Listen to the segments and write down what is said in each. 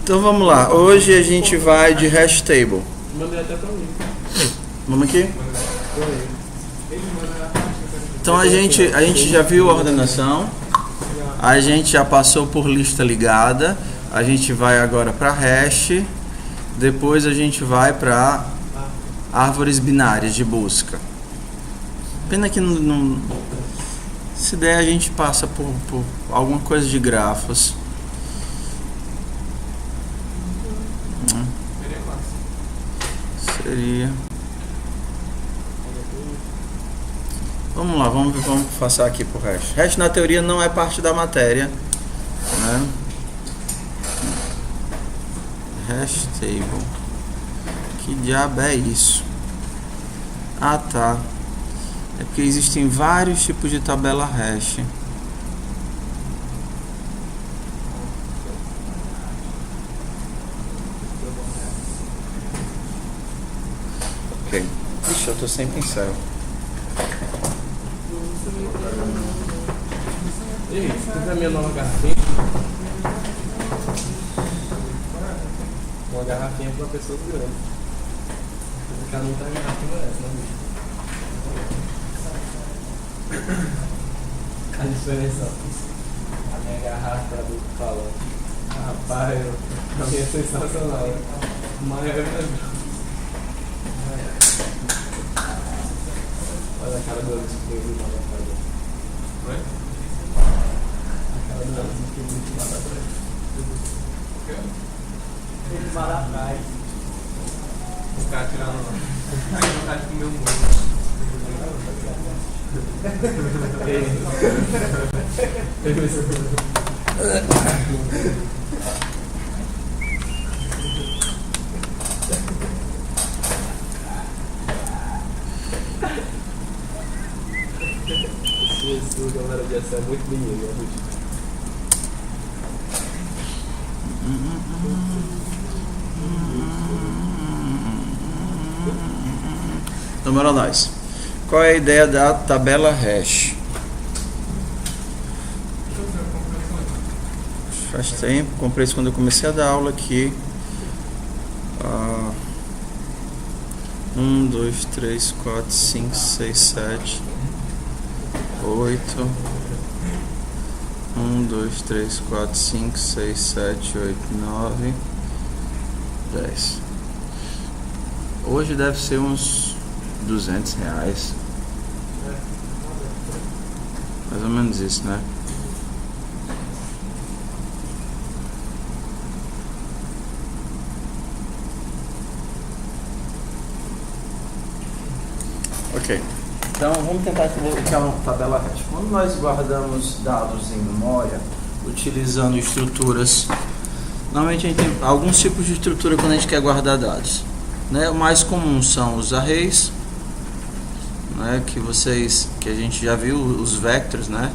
Então vamos lá, hoje a gente vai de hash table. Mandei até pra mim. Vamos aqui? Então a gente já viu a ordenação, a gente já passou por lista ligada, a gente vai agora para hash, depois a gente vai para árvores binárias de busca. Pena que não, se der a gente passa por alguma coisa de grafos. Seria. Vamos lá, vamos passar aqui por hash. Hash na teoria não é parte da matéria, né? Hash table. Que diabo é isso? Ah, tá. É porque existem vários tipos de tabela hash. Ok. Ixi, eu tô sem pincel. Ei, essa é a minha nova garrafinha. Uma garrafinha pra pessoas grandes. Cada um tá garrafinha essa, né, bicho? A diferença. A minha garrafa do falando. Rapaz, a minha é sensacional. Maior é. Olha a cara do Alex que eu vi lá atrás. Oi? A cara do Alex que eu vi lá atrás. Ele vai lá atrás. O cara tirando lá. Aí vontade de comer o mundo. Esse galera de essa é muito menino, né? Então bora nós. Qual é a ideia da tabela hash? Faz tempo, comprei isso quando eu comecei a dar aula aqui. 1, 2, 3, 4, 5, 6, 7, 8. 1, 2, 3, 4, 5, 6, 7, 8, 9, 10. Hoje deve ser uns R$200. Mais ou menos isso, né? Ok. Então vamos tentar entender o que é uma tabela hash. Quando nós guardamos dados em memória, utilizando estruturas, normalmente a gente tem alguns tipos de estrutura quando a gente quer guardar dados, né? O mais comum são os arrays, né? Que a gente já viu, os vectors, né?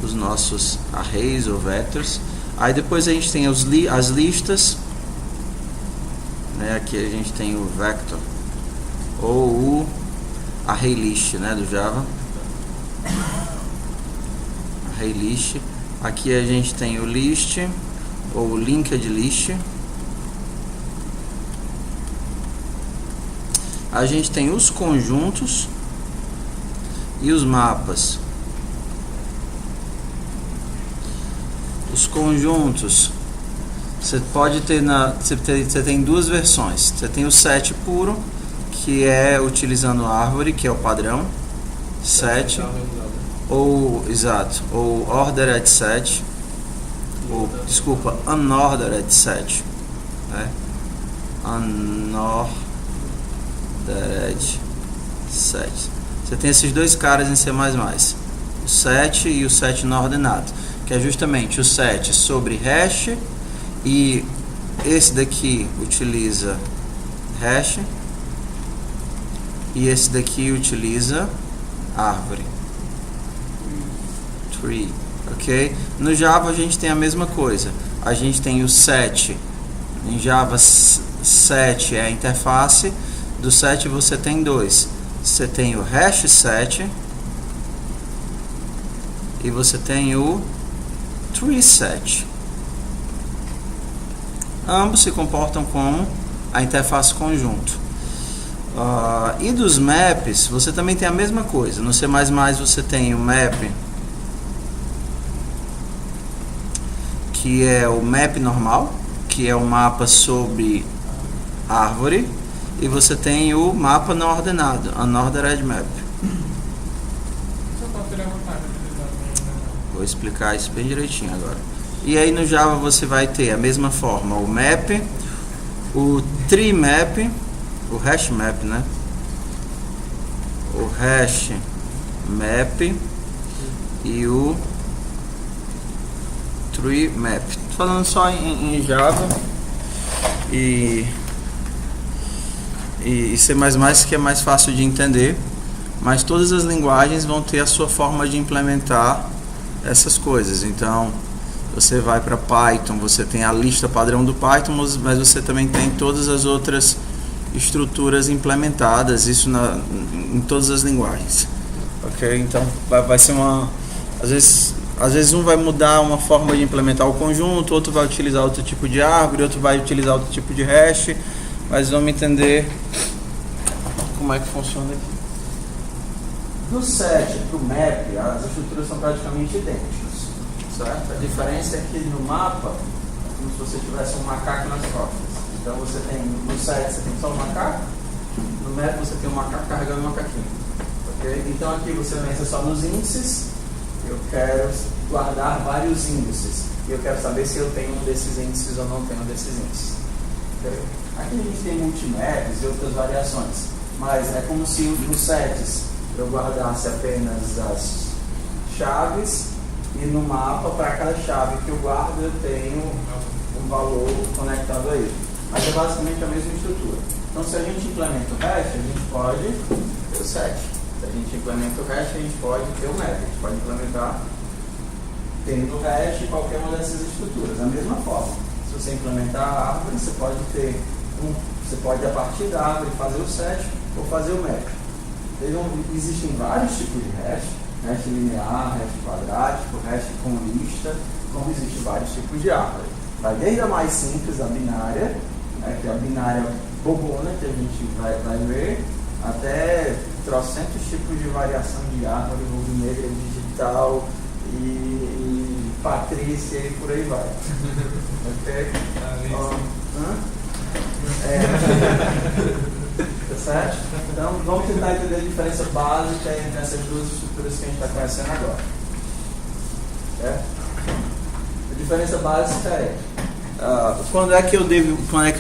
Os nossos arrays ou vectors. Aí depois a gente tem as listas, né? Aqui a gente tem o vector ou o array list, né, do Java. Array list. Aqui a gente tem o list ou linked list. A gente tem os conjuntos e os mapas. Os conjuntos, você pode ter você tem duas versões. Você tem o set puro, que é utilizando árvore, que é o padrão set, ou ordered set, ou desculpa, unordered set, né? Unordered set. Você tem esses dois caras em C++, o set e o set não ordenado, que é justamente o set sobre hash, e esse daqui utiliza hash e esse daqui utiliza árvore, tree, ok? No Java a gente tem a mesma coisa, a gente tem o set, em Java set é a interface, do set você tem dois, você tem o hash set e você tem o tree set. Ambos se comportam como a interface conjunto. E dos maps, você também tem a mesma coisa. No C++ você tem o map, que é o map normal, que é o mapa sobre árvore, e você tem o mapa não ordenado, unordered map. Vou explicar isso bem direitinho agora. E aí no Java você vai ter a mesma forma, o map, o tree map, o hash map, né? O hash map e o tree map. Tô falando só em Java e C++, que é mais fácil de entender, mas todas as linguagens vão ter a sua forma de implementar essas coisas. Então você vai para Python, você tem a lista padrão do Python, mas você também tem todas as outras estruturas implementadas, isso em todas as linguagens. Ok? Então vai ser uma... Às vezes um vai mudar uma forma de implementar o conjunto, outro vai utilizar outro tipo de árvore, outro vai utilizar outro tipo de hash, mas vamos entender como é que funciona aqui. Do set para o map, as estruturas são praticamente idênticas, certo? A diferença é que no mapa é como se você tivesse um macaco nas costas. Então você tem, no set você tem só um macaco, no map você tem um macaco carregando um macaquinho. Okay? Então aqui você pensa só nos índices, eu quero guardar vários índices, e eu quero saber se eu tenho um desses índices ou não tenho um desses índices. Okay? Aqui a gente tem multimaps e outras variações, mas é como se nos sets eu guardasse apenas as chaves, e no mapa, para cada chave que eu guardo, eu tenho um valor conectado a ele. Mas é basicamente a mesma estrutura. Então, se a gente implementa o hash, a gente pode ter o set. Se a gente implementa o hash, a gente pode ter o map. A gente pode implementar tendo o hash qualquer uma dessas estruturas. Da mesma forma, se você implementar a árvore, você pode ter você pode, a partir da árvore, fazer o set ou fazer o map. Existem vários tipos de hash linear, hash quadrático, hash com lista, como existem vários tipos de árvore. Vai desde a mais simples, a binária, né, que é a binária bobona, que a gente vai ver, até trocentos tipos de variação de árvore, negra, digital e patrícia e por aí vai. Ok? Tá certo? Então vamos tentar entender a diferença básica entre essas duas estruturas que a gente está conhecendo agora. Certo? A diferença básica é quando é que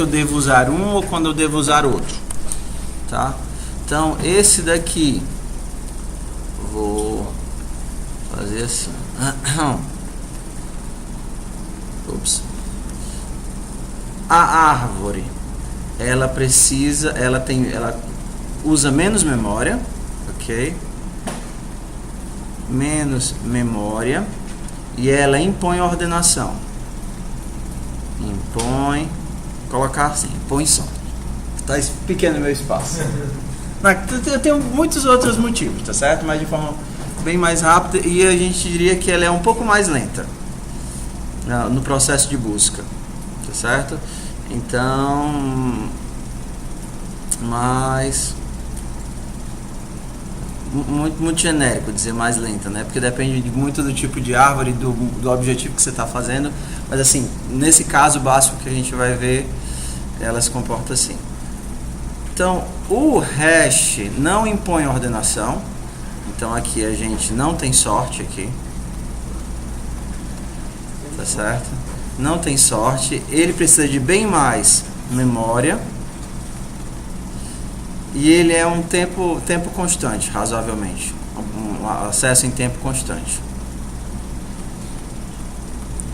eu devo usar um ou quando eu devo usar outro. Tá? Então esse daqui vou fazer assim. Ups. A árvore ela usa menos memória, ok? Menos memória, e ela impõe ordenação. Impõe, colocar assim, impõe som. Está pequeno meu espaço. Eu tenho muitos outros motivos, tá certo? Mas de forma bem mais rápida, e a gente diria que ela é um pouco mais lenta no processo de busca, tá certo? Então, mas muito genérico dizer mais lenta, né? Porque depende muito do tipo de árvore, do objetivo que você está fazendo. Mas assim, nesse caso básico que a gente vai ver, ela se comporta assim. Então, o hash não impõe ordenação. Então aqui a gente não tem sorte aqui, tá certo? Não tem sorte, ele precisa de bem mais memória e ele é um tempo constante, razoavelmente, um acesso em tempo constante.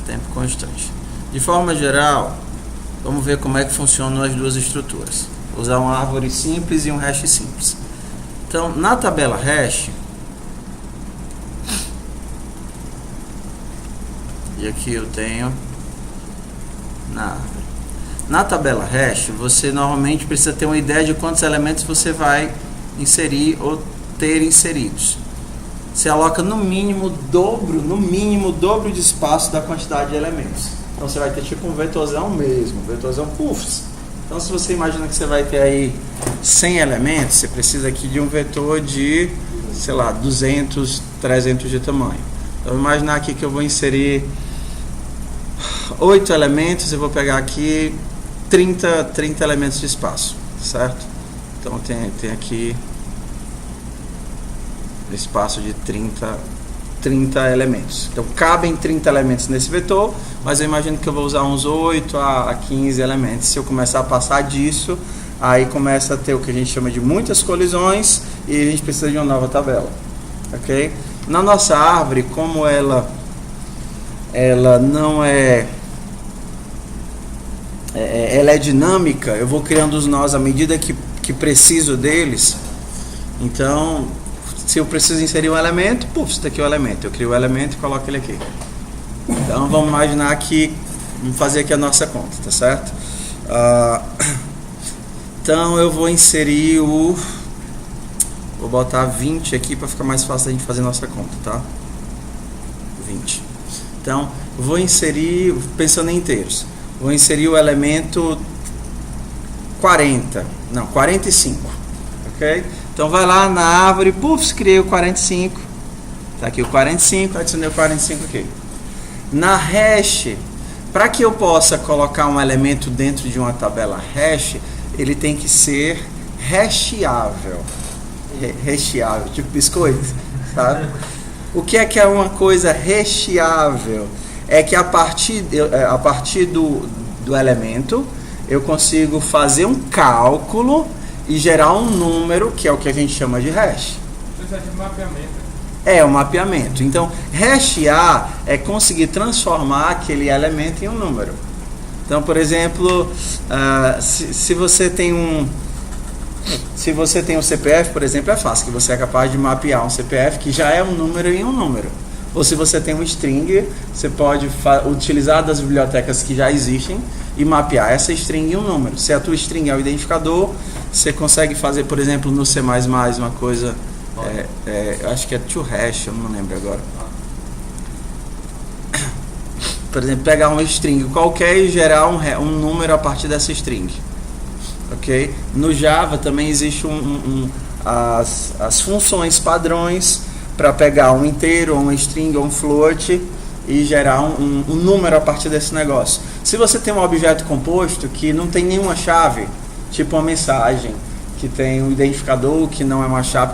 Tempo constante. De forma geral, vamos ver como é que funcionam as duas estruturas. Vou usar uma árvore simples e um hash simples. Então, na tabela hash, e aqui eu tenho na tabela hash, você normalmente precisa ter uma ideia de quantos elementos você vai inserir ou ter inseridos. Você aloca no mínimo o dobro de espaço da quantidade de elementos. Então você vai ter tipo um vetorzão mesmo, vetorzão puffs. Então se você imagina que você vai ter aí 100 elementos, você precisa aqui de um vetor de, sei lá, 200, 300 de tamanho. Então vou imaginar aqui que eu vou inserir 8 elementos, eu vou pegar aqui 30 elementos de espaço, certo? Então tem aqui espaço de 30 elementos. Então cabem 30 elementos nesse vetor, mas eu imagino que eu vou usar uns 8 a 15 elementos. Se eu começar a passar disso, aí começa a ter o que a gente chama de muitas colisões e a gente precisa de uma nova tabela. Ok? Na nossa árvore, como ela não ela é dinâmica, eu vou criando os nós à medida que preciso deles. Então, se eu preciso inserir um elemento, isso daqui é o elemento. Eu crio o elemento e coloco ele aqui. Então, vamos imaginar que vamos fazer aqui a nossa conta, tá certo? Então, eu vou inserir vou botar 20 aqui para ficar mais fácil a gente fazer nossa conta, tá? 20. Então, vou inserir, pensando em inteiros, vou inserir o elemento 45, ok? Então vai lá na árvore, criei o 45, tá aqui o 45, adicionei o 45 aqui. Na hash, para que eu possa colocar um elemento dentro de uma tabela hash, ele tem que ser hasheável. Recheável, tipo biscoito, sabe? O que é uma coisa recheável? É que a partir do elemento eu consigo fazer um cálculo e gerar um número, que é o que a gente chama de hash. Isso é de mapeamento. É o mapeamento. Então, hashear é conseguir transformar aquele elemento em um número. Então, por exemplo, se você tem um CPF, por exemplo, é fácil, que você é capaz de mapear um CPF que já é um número em um número. Ou se você tem um string, você pode utilizar das bibliotecas que já existem e mapear essa string em um número. Se a tua string é o identificador, você consegue fazer, por exemplo, no C++ uma coisa, eu acho que é toHash, eu não lembro agora. Por exemplo, pegar uma string qualquer e gerar um número a partir dessa string. Ok? No Java também existe as funções padrões para pegar um inteiro, uma string ou um float e gerar um número a partir desse negócio. Se você tem um objeto composto que não tem nenhuma chave, tipo uma mensagem, que tem um identificador que não é uma chave,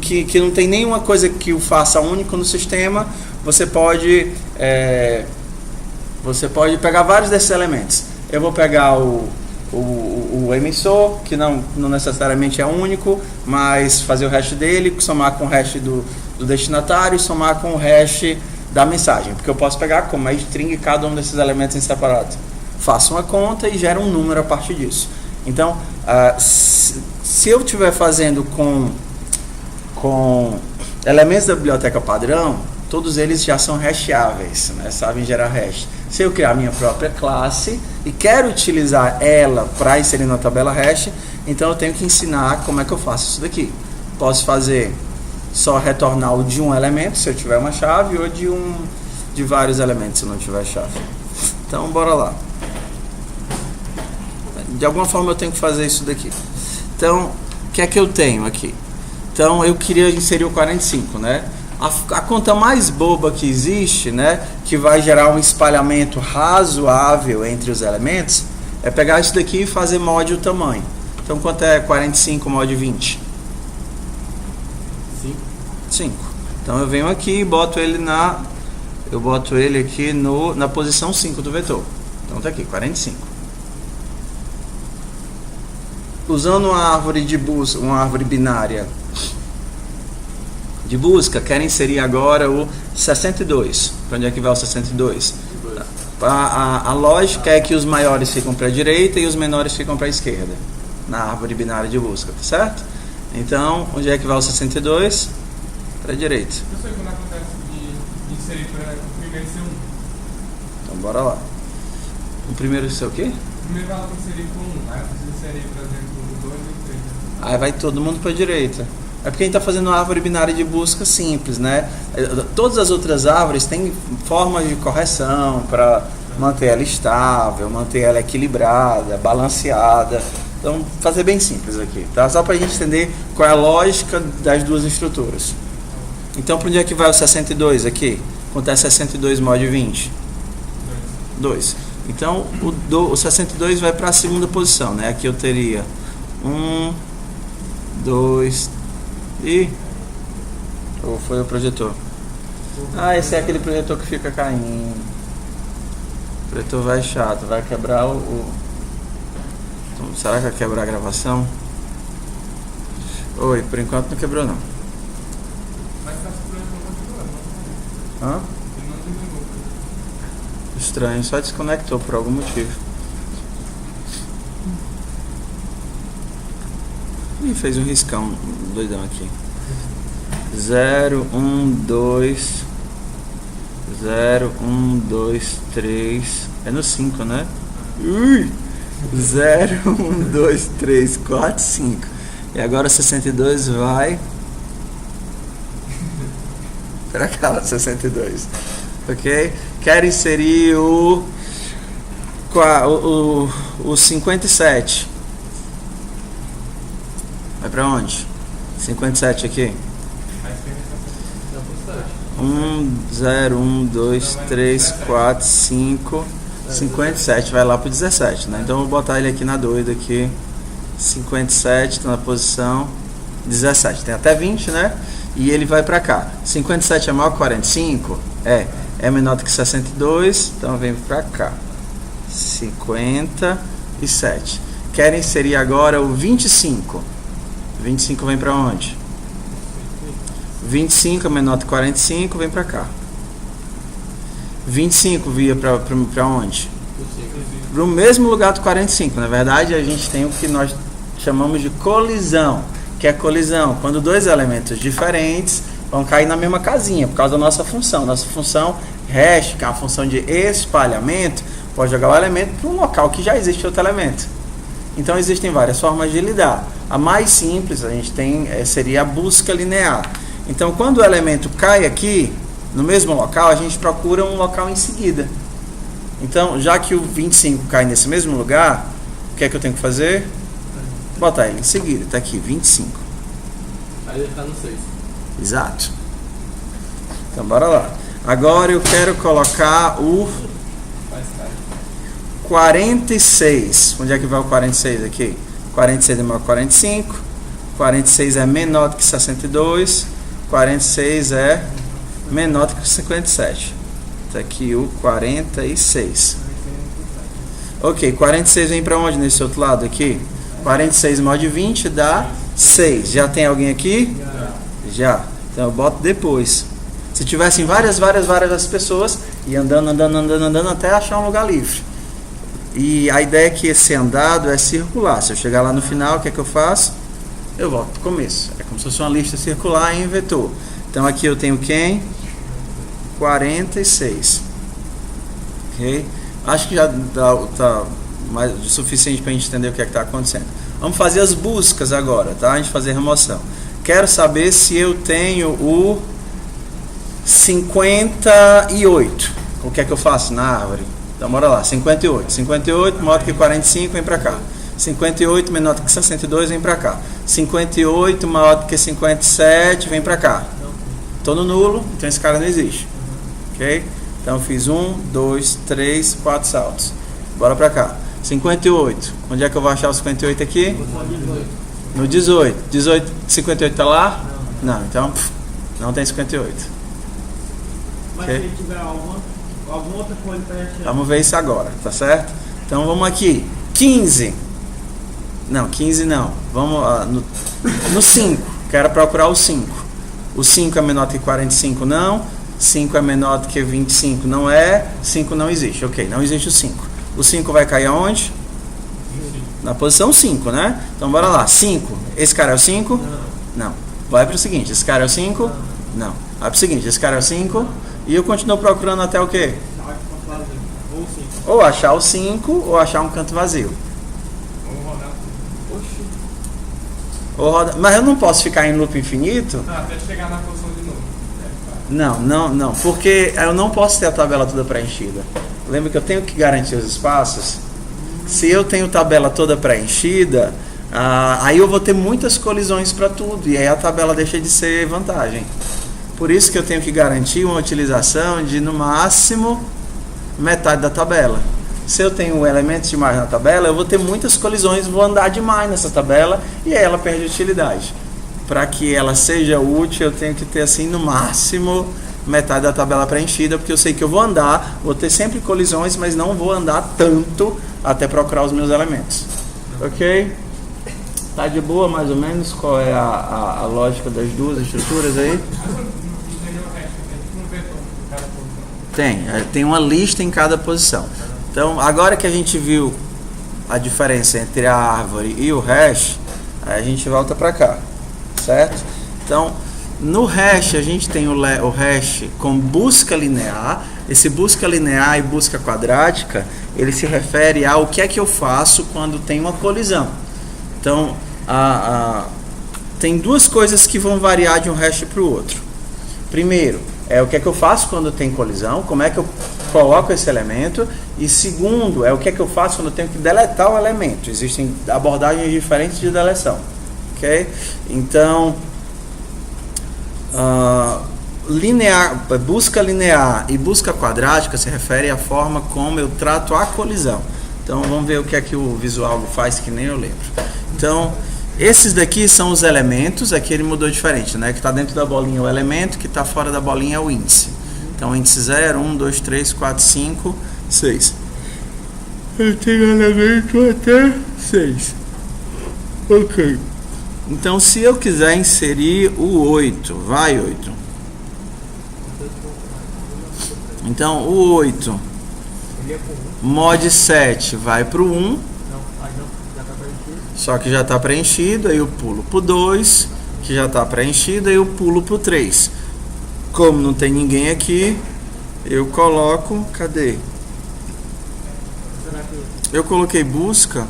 que não tem nenhuma coisa que o faça único no sistema, você pode pegar vários desses elementos. Eu vou pegar o emissor, que não necessariamente é único, mas fazer o hash dele, somar com o hash do destinatário e somar com o hash da mensagem, porque eu posso pegar como uma string cada um desses elementos em separado. Faço uma conta e gero um número a partir disso. Então, se eu estiver fazendo com elementos da biblioteca padrão, todos eles já são hasheáveis, né? Sabem gerar hash. Se eu criar minha própria classe e quero utilizar ela para inserir na tabela hash, então eu tenho que ensinar como é que eu faço isso daqui. Posso fazer só retornar o de um elemento, se eu tiver uma chave, ou de vários elementos, se não tiver chave. Então, bora lá. De alguma forma eu tenho que fazer isso daqui. Então, o que é que eu tenho aqui? Então, eu queria inserir o 45, né? A conta mais boba que existe, né, que vai gerar um espalhamento razoável entre os elementos, é pegar isso daqui e fazer mod o tamanho. Então, quanto é 45 mod 20? 5. Então, eu venho aqui e boto ele aqui na posição 5 do vetor. Então, tá aqui, 45. Usando uma árvore de busca, uma árvore binária de busca, quero inserir agora o 62. Para onde é que vai o 62? A lógica é que os maiores ficam para a direita e os menores ficam para a esquerda, na árvore binária de busca, tá certo? Então, onde é que vai o 62? Para a direita. Eu sei quando acontece de inserir para o primeiro ser 1. Então, bora lá. O primeiro ser o quê? O primeiro vai inserir com 1, aí eu preciso inserir, por exemplo, o 2 e o 3. Aí vai todo mundo para a direita. É porque a gente está fazendo uma árvore binária de busca simples, né? Todas as outras árvores têm formas de correção para manter ela estável, manter ela equilibrada, balanceada. Então, fazer bem simples aqui, tá? Só para a gente entender qual é a lógica das duas estruturas. Então, para onde é que vai o 62 aqui? Quanto é 62 mod 20? 2. Então, o 62 vai para a segunda posição, né? Aqui eu teria 1, 2 e... Ou foi o projetor? Ah, esse é aquele projetor que fica caindo. O projetor vai chato, vai quebrar Então, será que vai quebrar a gravação? Oi, por enquanto não quebrou não. Hã? Estranho, só desconectou por algum motivo. Ih, fez um riscão doidão aqui. 0, 1, 2 0, 1, 2, 3. É no 5, né? Ui! 0, 1, 2, 3, 4, 5. E agora o 62 vai para cá, 62. Ok? Quero inserir o 57. Vai para onde? 57 aqui. 1, 0, 1, 2, 3, 4, 5, 57, vai lá pro 17, né? Então eu vou botar ele aqui na doida aqui. 57, está na posição 17, tem até 20, né? E ele vai pra cá. 57 é maior que 45? É menor do que 62, então vem pra cá. 57. Quero inserir agora o 25. 25 vem pra onde? 25 é menor do que 45, vem pra cá. 25 via pra onde? Para o mesmo lugar do 45. Na verdade, a gente tem o que nós chamamos de colisão. Que é colisão quando dois elementos diferentes vão cair na mesma casinha, por causa da nossa função. Nossa função hash, que é a função de espalhamento, pode jogar o elemento para um local que já existe outro elemento. Então, existem várias formas de lidar. A mais simples a gente tem seria a busca linear. Então, quando o elemento cai aqui, no mesmo local, a gente procura um local em seguida. Então, já que o 25 cai nesse mesmo lugar, o que é que eu tenho que fazer? Botar ele em seguida. Está aqui, 25. Aí ele está no 6. Exato. Então, bora lá. Agora eu quero colocar o 46. Onde é que vai o 46 aqui? 46 é maior que 45. 46 é menor do que 62. 46 é menor do que 57. Está aqui o 46. Ok, 46 vem para onde nesse outro lado aqui? 46 mod 20 dá 6. Já tem alguém aqui? Já. Então eu boto depois. Se tivessem várias pessoas, e andando até achar um lugar livre. E a ideia é que esse andado é circular. Se eu chegar lá no final, o que é que eu faço? Eu volto para o começo. É como se fosse uma lista circular em vetor. Então aqui eu tenho quem? 46. Ok? Acho que já está mais o suficiente para a gente entender o que é que está acontecendo. Vamos fazer as buscas agora, tá? A gente fazer a remoção. Quero saber se eu tenho o 58. O que é que eu faço na árvore? Então bora lá, 58. 58 maior que 45, vem para cá. 58 menor do que 62, vem para cá. 58 maior do que 57, vem para cá. Estou no nulo, então esse cara não existe. Ok? Então eu fiz 1, 2, 3, 4 saltos. Bora para cá. 58. Onde é que eu vou achar o 58 aqui? No 18. 58 está lá? Não, então não tem 58. Mas Okay? se ele tiver alguma outra coisa para achar. Vamos ver isso agora, tá certo? Então vamos aqui. 15. Não, 15 não. Vamos no 5. Quero procurar o 5. O 5 é menor do que 45? Não. 5 é menor do que 25? Não é. 5 não existe. Ok, não existe o 5. O 5 vai cair aonde? Na posição 5, né? Então bora lá. 5. Esse cara é o 5? Não. Vai para o seguinte. Esse cara é o 5? Não. Vai para o seguinte. Esse cara é o 5. E eu continuo procurando até o quê? Ou achar o 5 ou achar um canto vazio. Ou rodar. Mas eu não posso ficar em loop infinito? Até chegar na posição de novo. Não. Porque eu não posso ter a tabela toda preenchida. lembra que eu tenho que garantir os espaços? Se eu tenho tabela toda preenchida, aí eu vou ter muitas colisões para tudo, e aí a tabela deixa de ser vantagem. Por isso que eu tenho que garantir uma utilização de, no máximo, metade da tabela. Se eu tenho elementos demais na tabela, eu vou ter muitas colisões, vou andar demais nessa tabela, e aí ela perde utilidade. Para que ela seja útil, eu tenho que ter, assim, no máximo, metade da tabela preenchida, porque eu sei que eu vou andar, vou ter sempre colisões, mas não vou andar tanto até procurar os meus elementos. Ok? Tá de boa, mais ou menos? Qual é a lógica das duas estruturas aí? Tem uma lista em cada posição. Então, agora que a gente viu a diferença entre a árvore e o hash, aí a gente volta para cá, certo? Então, no hash a gente tem o hash com busca linear. Esse busca linear e busca quadrática, ele se refere ao que é que eu faço quando tem uma colisão. Então, tem duas coisas que vão variar de um hash para o outro. Primeiro, o que é que eu faço quando tem colisão, como é que eu coloco esse elemento. E segundo, o que é que eu faço quando eu tenho que deletar o elemento. Existem abordagens diferentes de deleção. Ok? Então, busca linear e busca quadrática se refere à forma como eu trato a colisão. Então vamos ver o que é que o visual faz, que nem eu lembro. Então, esses daqui são os elementos. Aqui ele mudou diferente, né? Que está dentro da bolinha é o elemento, que está fora da bolinha é o índice. Então índice 0, 1, 2, 3, 4, 5, 6. Eu tenho elemento até 6. Ok. Então, se eu quiser inserir o 8, vai 8. Então, o 8, mod 7 vai para o 1, só que já está preenchido, aí eu pulo para o 2, que já está preenchido, aí eu pulo para o 3. Como não tem ninguém aqui, eu coloco, cadê? Eu coloquei busca,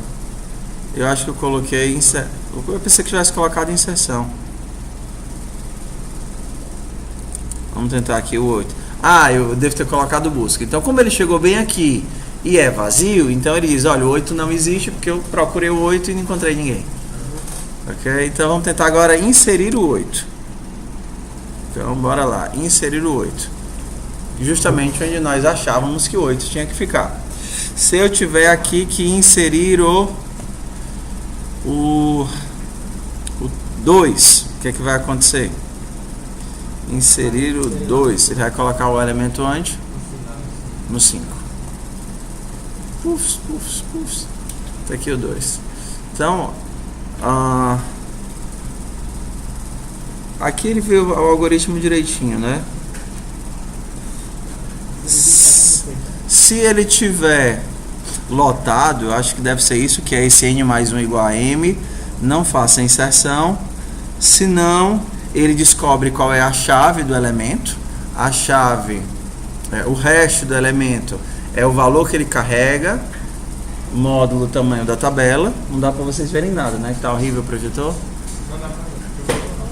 eu acho que eu coloquei eu pensei que tivesse colocado inserção. Vamos tentar aqui o 8. Eu devo ter colocado busca. Então, como ele chegou bem aqui e é vazio, então ele diz, olha, o 8 não existe porque eu procurei o 8 e não encontrei ninguém. Ok? Então, vamos tentar agora inserir o 8. Então, bora lá. Inserir o 8. Justamente onde nós achávamos que o 8 tinha que ficar. Se eu tiver aqui que inserir o 2, o que é que vai acontecer? Inserir o 2, ele vai colocar o elemento onde? No 5. Pufs, pufs, pufs. Tá aqui o 2. Então, aqui ele viu o algoritmo direitinho, né? Se ele tiver lotado, eu acho que deve ser isso, que é esse n mais 1 igual a m, não faça inserção, senão ele descobre qual é a chave do elemento. A chave, o hash do elemento é o valor que ele carrega, módulo tamanho da tabela. Não dá para vocês verem nada, né? Que tá horrível o projetor. Não dá pra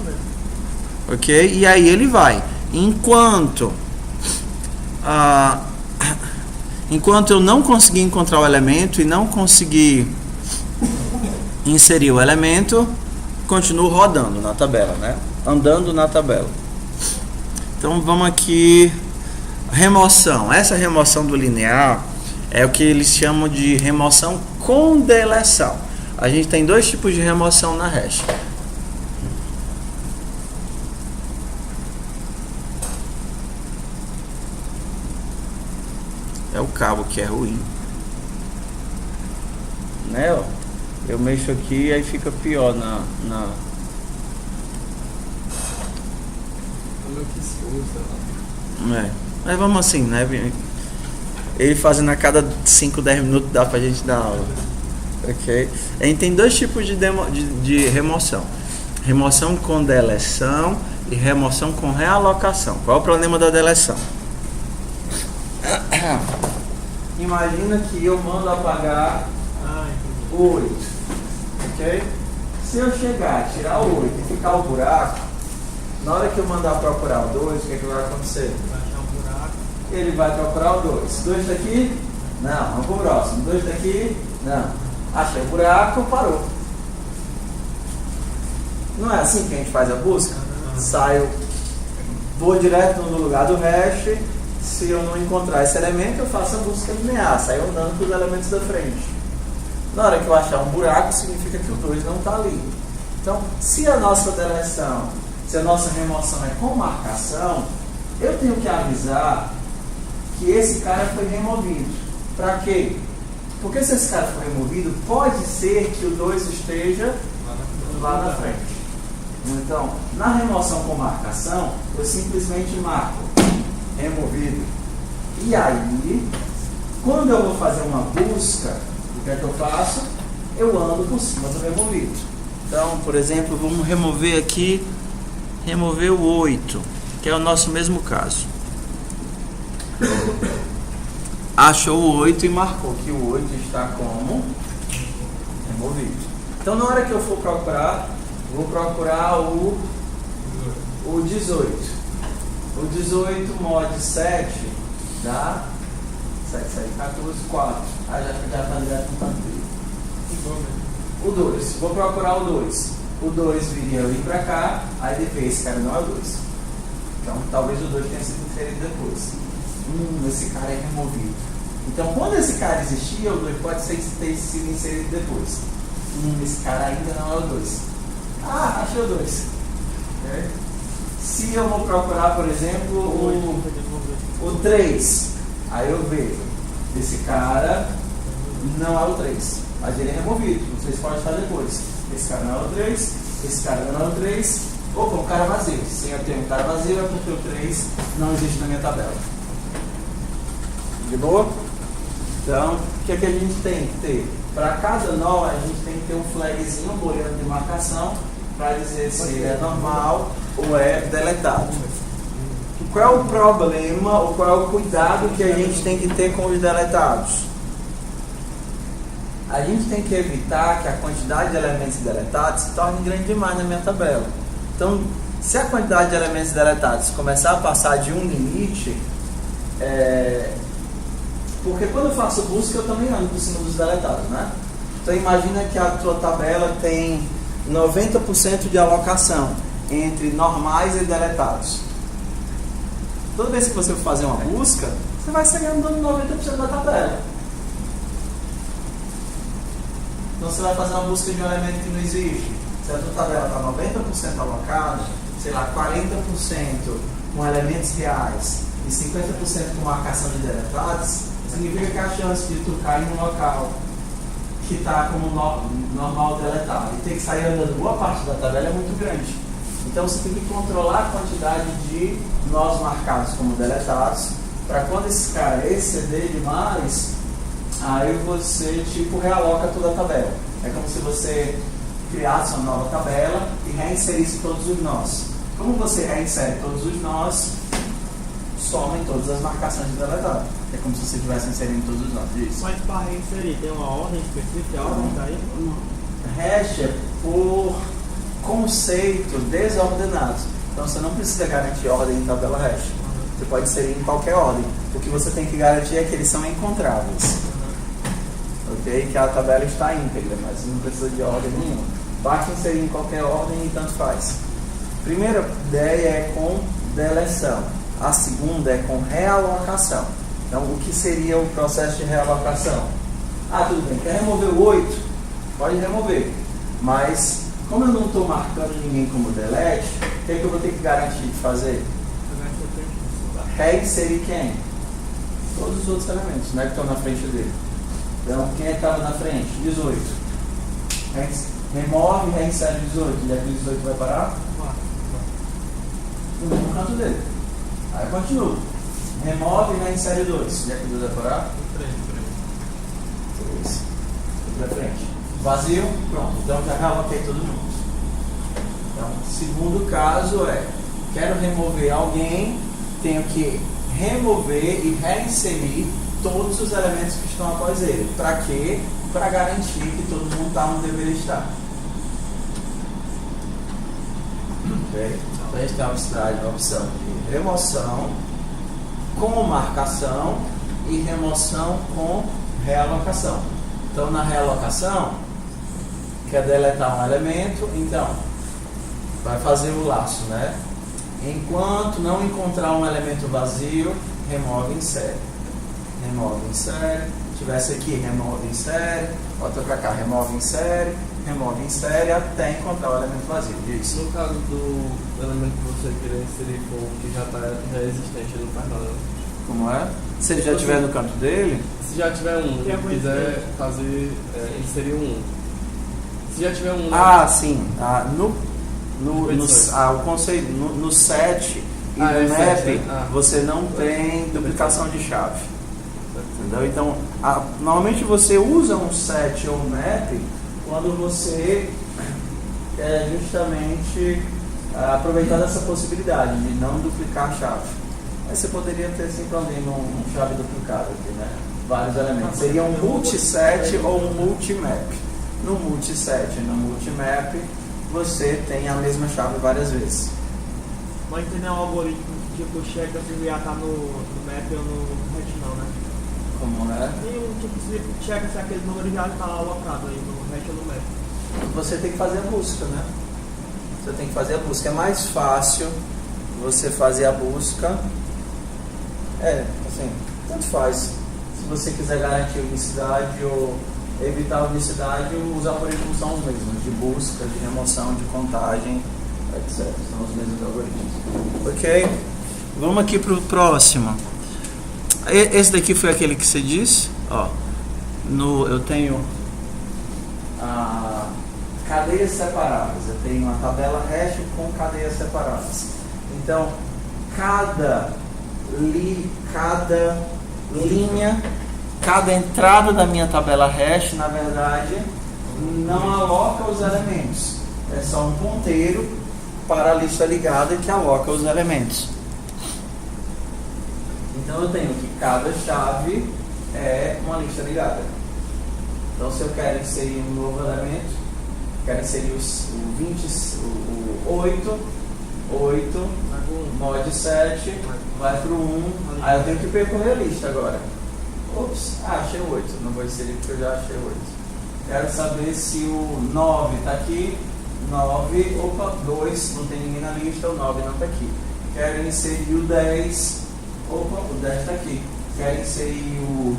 ver. Ok? E aí ele vai. Enquanto eu não conseguir encontrar o elemento e não conseguir inserir o elemento, continuo rodando na tabela, né? Andando na tabela. Então vamos aqui, remoção. Essa remoção do linear é o que eles chamam de remoção com deleção. A gente tem dois tipos de remoção na hash. É o cabo que é ruim, né? Ó, eu mexo aqui e aí fica pior na... Mas vamos assim, né? Ele fazendo a cada 5, 10 minutos dá pra gente dar aula. Ok? A gente tem dois tipos de remoção: remoção com deleção e remoção com realocação. Qual é o problema da deleção? Imagina que eu mando apagar o 8. Ok? Se eu chegar, tirar o 8 e ficar o buraco, na hora que eu mandar procurar o 2, o que é que vai acontecer? Vai achar um buraco. ele vai procurar o 2. 2 está aqui? Não, vamos para o próximo. 2 está aqui? Não. Achei o buraco, parou. Não é assim que a gente faz a busca? Saio, vou direto no lugar do hash. Se eu não encontrar esse elemento, eu faço a busca linear, saio andando para os elementos da frente. Na hora que eu achar um buraco, significa que o 2 não está ali. Então, se a nossa deleção, se a nossa remoção é com marcação, eu tenho que avisar que esse cara foi removido. Para quê? Porque se esse cara for removido, pode ser que o 2 esteja lá na frente. Então, na remoção com marcação, eu simplesmente marco removido. E aí, quando eu vou fazer uma busca, o que é que eu faço? Eu ando por cima do removido. Então, por exemplo, vamos remover aqui, remover o 8, que é o nosso mesmo caso. Achou o 8 e marcou que o 8 está como removido. Então, na hora que eu for procurar, vou procurar o 18. O 18 mod 7 dá 7, 14, 4. Ah, já está direto no canto. O 2. Vou procurar o 2. O 2 viria ali para cá, aí depois esse cara não é o 2. Então, talvez o 2 tenha sido inserido depois. Esse cara é removido. Então, quando esse cara existia, o 2 pode ter sido inserido depois. Esse cara ainda não é o 2. Ah, achei o 2. Okay. Se eu vou procurar, por exemplo, o 3, aí eu vejo, esse cara não é o 3, mas ele é removido, vocês podem estar depois. Esse cara não é o 3, esse cara não é o 3, opa, um cara vazio. Se eu tenho um cara vazio, é porque o 3 não existe na minha tabela. De boa? Então, o que é que a gente tem que ter? Para cada nó, a gente tem que ter um flagzinho, um booleano de marcação, para dizer se ele é normal ou é deletado. Qual é o problema ou qual é o cuidado que a gente tem que ter com os deletados? A gente tem que evitar que a quantidade de elementos deletados se torne grande demais na minha tabela. Então, se a quantidade de elementos deletados começar a passar de um limite, porque quando eu faço busca, eu também ando por cima dos deletados, né? Então, imagina que a tua tabela tem 90% de alocação entre normais e deletados. Toda vez que você for fazer uma busca, você vai sair andando 90% da tabela. Então você vai fazer uma busca de um elemento que não existe. Se a tua tabela está 90% alocada, sei lá, 40% com elementos reais e 50% com marcação de deletados, significa que a chance de tu cair num local que está como normal deletado e ter que sair andando boa parte da tabela é muito grande. Então você tem que controlar a quantidade de nós marcados como deletados, para quando esse cara exceder demais, aí você tipo realoca toda a tabela. É como se você criasse uma nova tabela e reinserisse todos os nós. Como você reinsere todos os nós, somem todas as marcações de deletado. É como se você estivesse inserindo todos os nós. Isso. Mas para reinserir, tem uma ordem específica? A ordem está aí? Hash é por conceito desordenado. Então você não precisa garantir ordem em tabela hash. Você pode inserir em qualquer ordem. O que você tem que garantir é que eles são encontráveis. Ok? Que a tabela está íntegra, mas não precisa de ordem nenhuma. Basta inserir em qualquer ordem e tanto faz. Primeira ideia é com deleção. A segunda é com realocação. Então, o que seria o processo de realocação? Ah, tudo bem, quer remover o 8? Pode remover. Mas, como eu não estou marcando ninguém como delete, o que é que eu vou ter que garantir de fazer? Reinserir quem? Todos os outros elementos, né, que estão na frente dele. Então, quem é que estava na frente? 18. Remove e reinsere 18. E aqui o 18 vai parar? No mesmo canto dele. Aí eu continuo. Remove e reinsere 2. E aqui o 2 vai parar? 3. 3. Tudo pra frente. Vazio? Pronto. Então já realoquei todo mundo. Então, segundo caso é: quero remover alguém, tenho que remover e reinserir todos os elementos que estão após ele. Para quê? Para garantir que todo mundo está onde deveria estar. Ok? Então a gente tem a opção de remoção com marcação e remoção com realocação. Então, na realocação, quer deletar um elemento, então vai fazer o laço, né? Enquanto não encontrar um elemento vazio, remove em série. Remove em série. Se tivesse aqui, remove em série. Bota pra cá, remove em série até encontrar o elemento vazio. Isso. No caso do elemento que você querer inserir com o que já é existente, ele não faz nada. Como é? Se ele já estiver no canto dele? Se já tiver um, se quiser fazer, inserir um. Se já tiver um... Ah, sim. O conceito, no set e no map, você não tem duplicação de chave. Entendeu? Então, normalmente você usa um set ou um map quando você quer justamente aproveitar dessa possibilidade de não duplicar a chave. Aí você poderia ter simplesmente uma chave duplicada aqui, né? Vários elementos. Seria um multiset ou um multimap. No multiset e no multimap, você tem a mesma chave várias vezes. Mas tem um algoritmo que tipo checa se já está no map ou no hash não, né? Como é? Tem um tipo que checa se aquele número já está alocado aí no hash ou no map. Você tem que fazer a busca, né? Você tem que fazer a busca. É mais fácil você fazer a busca. Assim, tanto faz. Se você quiser garantir unicidade ou evitar a unicidade, os algoritmos são os mesmos, de busca, de remoção, de contagem, etc. São os mesmos algoritmos. Ok? Vamos aqui para o próximo. Esse daqui foi aquele que você disse. Ó, eu tenho cadeias separadas. Eu tenho uma tabela hash com cadeias separadas. Então, cada linha, cada entrada da minha tabela hash, na verdade, não aloca os elementos. É só um ponteiro para a lista ligada que aloca os elementos. Então eu tenho que cada chave é uma lista ligada. Então se eu quero inserir um novo elemento, quero inserir o 8, mod 7, vai para o 1, aí eu tenho que percorrer a lista agora. Ops, achei o 8, não vou inserir porque eu já achei o 8. Quero saber se o 9 está aqui, 2, não tem ninguém na lista, o 9 não está aqui. Quero inserir o 10, o 10 está aqui. Quero inserir o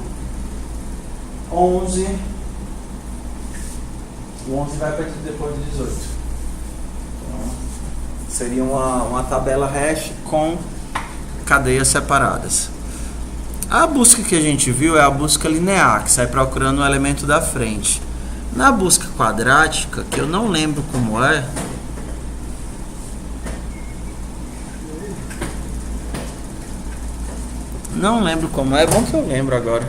11, o 11 vai para depois do 18. Então, seria uma tabela hash com cadeias separadas. A busca que a gente viu é a busca linear, que sai procurando o elemento da frente. Na busca quadrática, que eu não lembro como é, bom que eu lembro agora.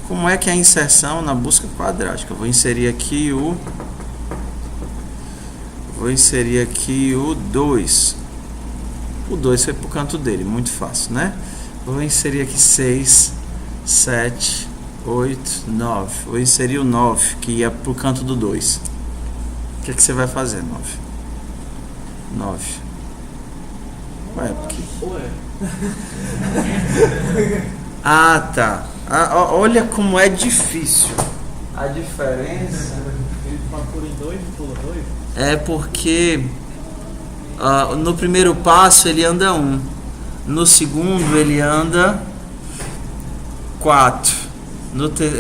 Como é que é a inserção na busca quadrática? Eu vou inserir aqui o 2. O 2 foi pro canto dele, muito fácil, né? Vou inserir aqui 6, 7, 8, 9. Vou inserir o 9, que ia pro canto do 2. O que você vai fazer, 9? Ué, porque... Ah, tá. Olha como é difícil. A diferença... Ele procura em 2 e pula 2? É porque no primeiro passo ele anda 1. No segundo ele anda 4.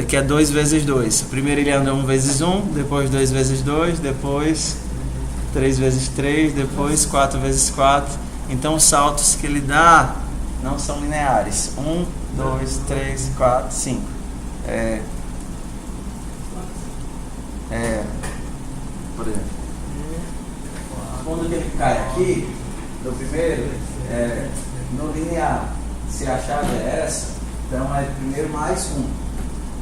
Que é 2 vezes 2. Primeiro ele anda 1 vezes 1, depois 2 vezes 2, depois 3 vezes 3, depois 4 vezes 4. Então os saltos que ele dá não são lineares. 1, 2, 3, 4, 5. Por exemplo. Quando ele cai aqui, no primeiro, no linear, se a chave é essa, então é primeiro mais 1,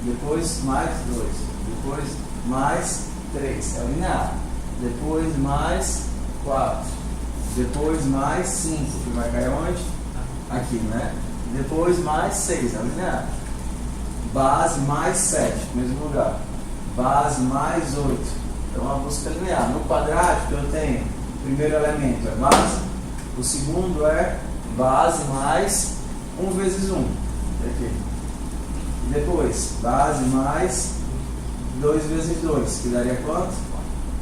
depois mais 2, depois mais 3, é o linear, depois mais 4, depois mais 5, que vai cair onde? Aqui, né? Depois mais 6, é o linear. Base mais 7, mesmo lugar. Base mais 8. Então a busca linear. No quadrático eu tenho o primeiro elemento é base, o segundo é base mais 1 vezes 1. Aqui. E depois, base mais 2 vezes 2, que daria quanto?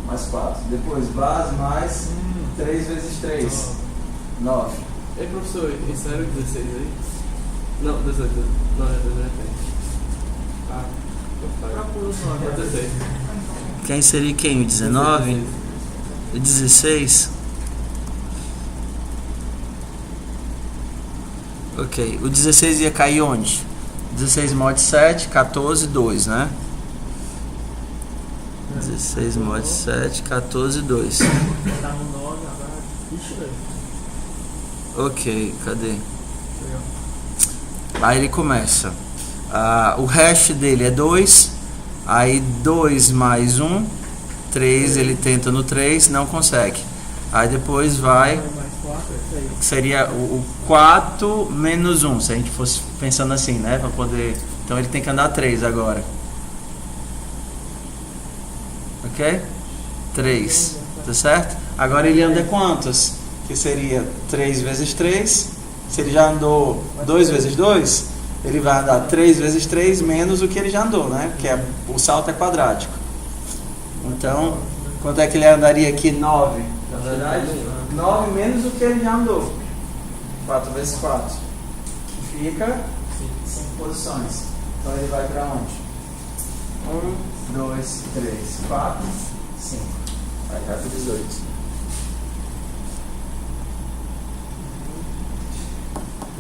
Mais 4. Depois, base mais 3 vezes 3. 9. Ei, professor, isso era o 16 aí? Não, 18. Não, é 18. Ah, Procura o nome. é 16. Quem seria quem? O 19? O 16? Ok. O 16 ia cair onde? 16 mod 7, 14, 2, né? 16 mod 7, 14, 2. Tá no 9 agora. Ixi, velho. Ok, cadê? Aí ele começa. O hash dele é 2. Aí 2 mais 1, 3, ele tenta no 3, não consegue. Aí depois vai, Mais 4, é isso aí. seria o 4 menos 1, se a gente fosse pensando assim, né? Pra poder. Então ele tem que andar 3 agora. Ok? 3, tá certo? Agora ele anda quantos? Que seria 3 vezes 3. Se ele já andou 2 vezes 2, ele vai andar 3 vezes 3 menos o que ele já andou, né? Porque o salto é quadrático. Então, quanto é que ele andaria aqui? 9. Na verdade, 9 menos o que ele já andou. 4 vezes 4. Que fica 5 posições. Então ele vai para onde? 1, 2, 3, 4, 5. Vai para 18.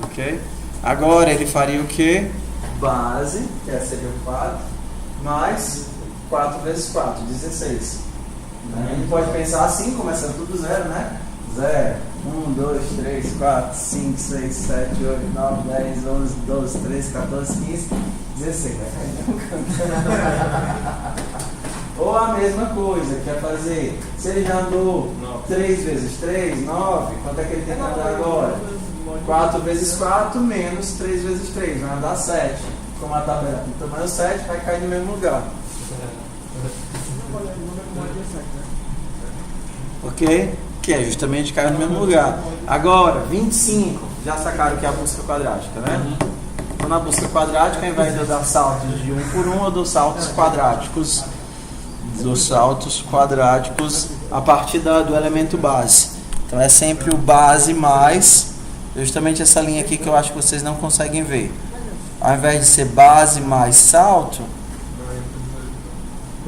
Ok? Agora ele faria o que? Base, que seria o 4, mais 4 vezes 4, 16. A gente pode pensar assim, começando tudo zero, né? 0, 1, 2, 3, 4, 5, 6, 7, 8, 9, 10, 11, 12, 13, 14, 15, 16. Ou a mesma coisa, quer fazer, se ele já andou 3 vezes 3, 9, quanto é que ele tem que andar agora? 4 vezes 4 menos 3 vezes 3, vai dar 7. Como a tabela tem tamanho 7, vai cair no mesmo lugar. Ok? Que é justamente cair no mesmo lugar. Agora, 25. Já sacaram que é a busca quadrática, né? Então, na busca quadrática, ao invés de eu dar saltos de 1 por 1, eu dou saltos quadráticos. Dos saltos quadráticos a partir do elemento base. Então, é sempre o base mais... Justamente essa linha aqui que eu acho que vocês não conseguem ver. Ao invés de ser base mais salto,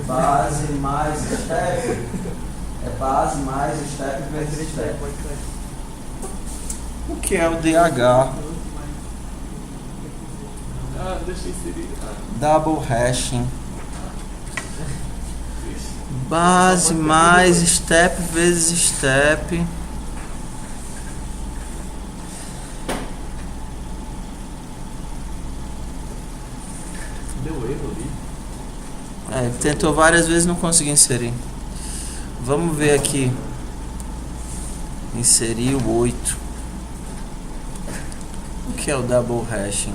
base mais step, é base mais step vezes step. O que é o DH? Deixa eu inserir. Double hashing. Base mais step vezes step. Ele tentou várias vezes e não conseguiu inserir. Vamos ver aqui. Inserir o 8. O que é o double hashing?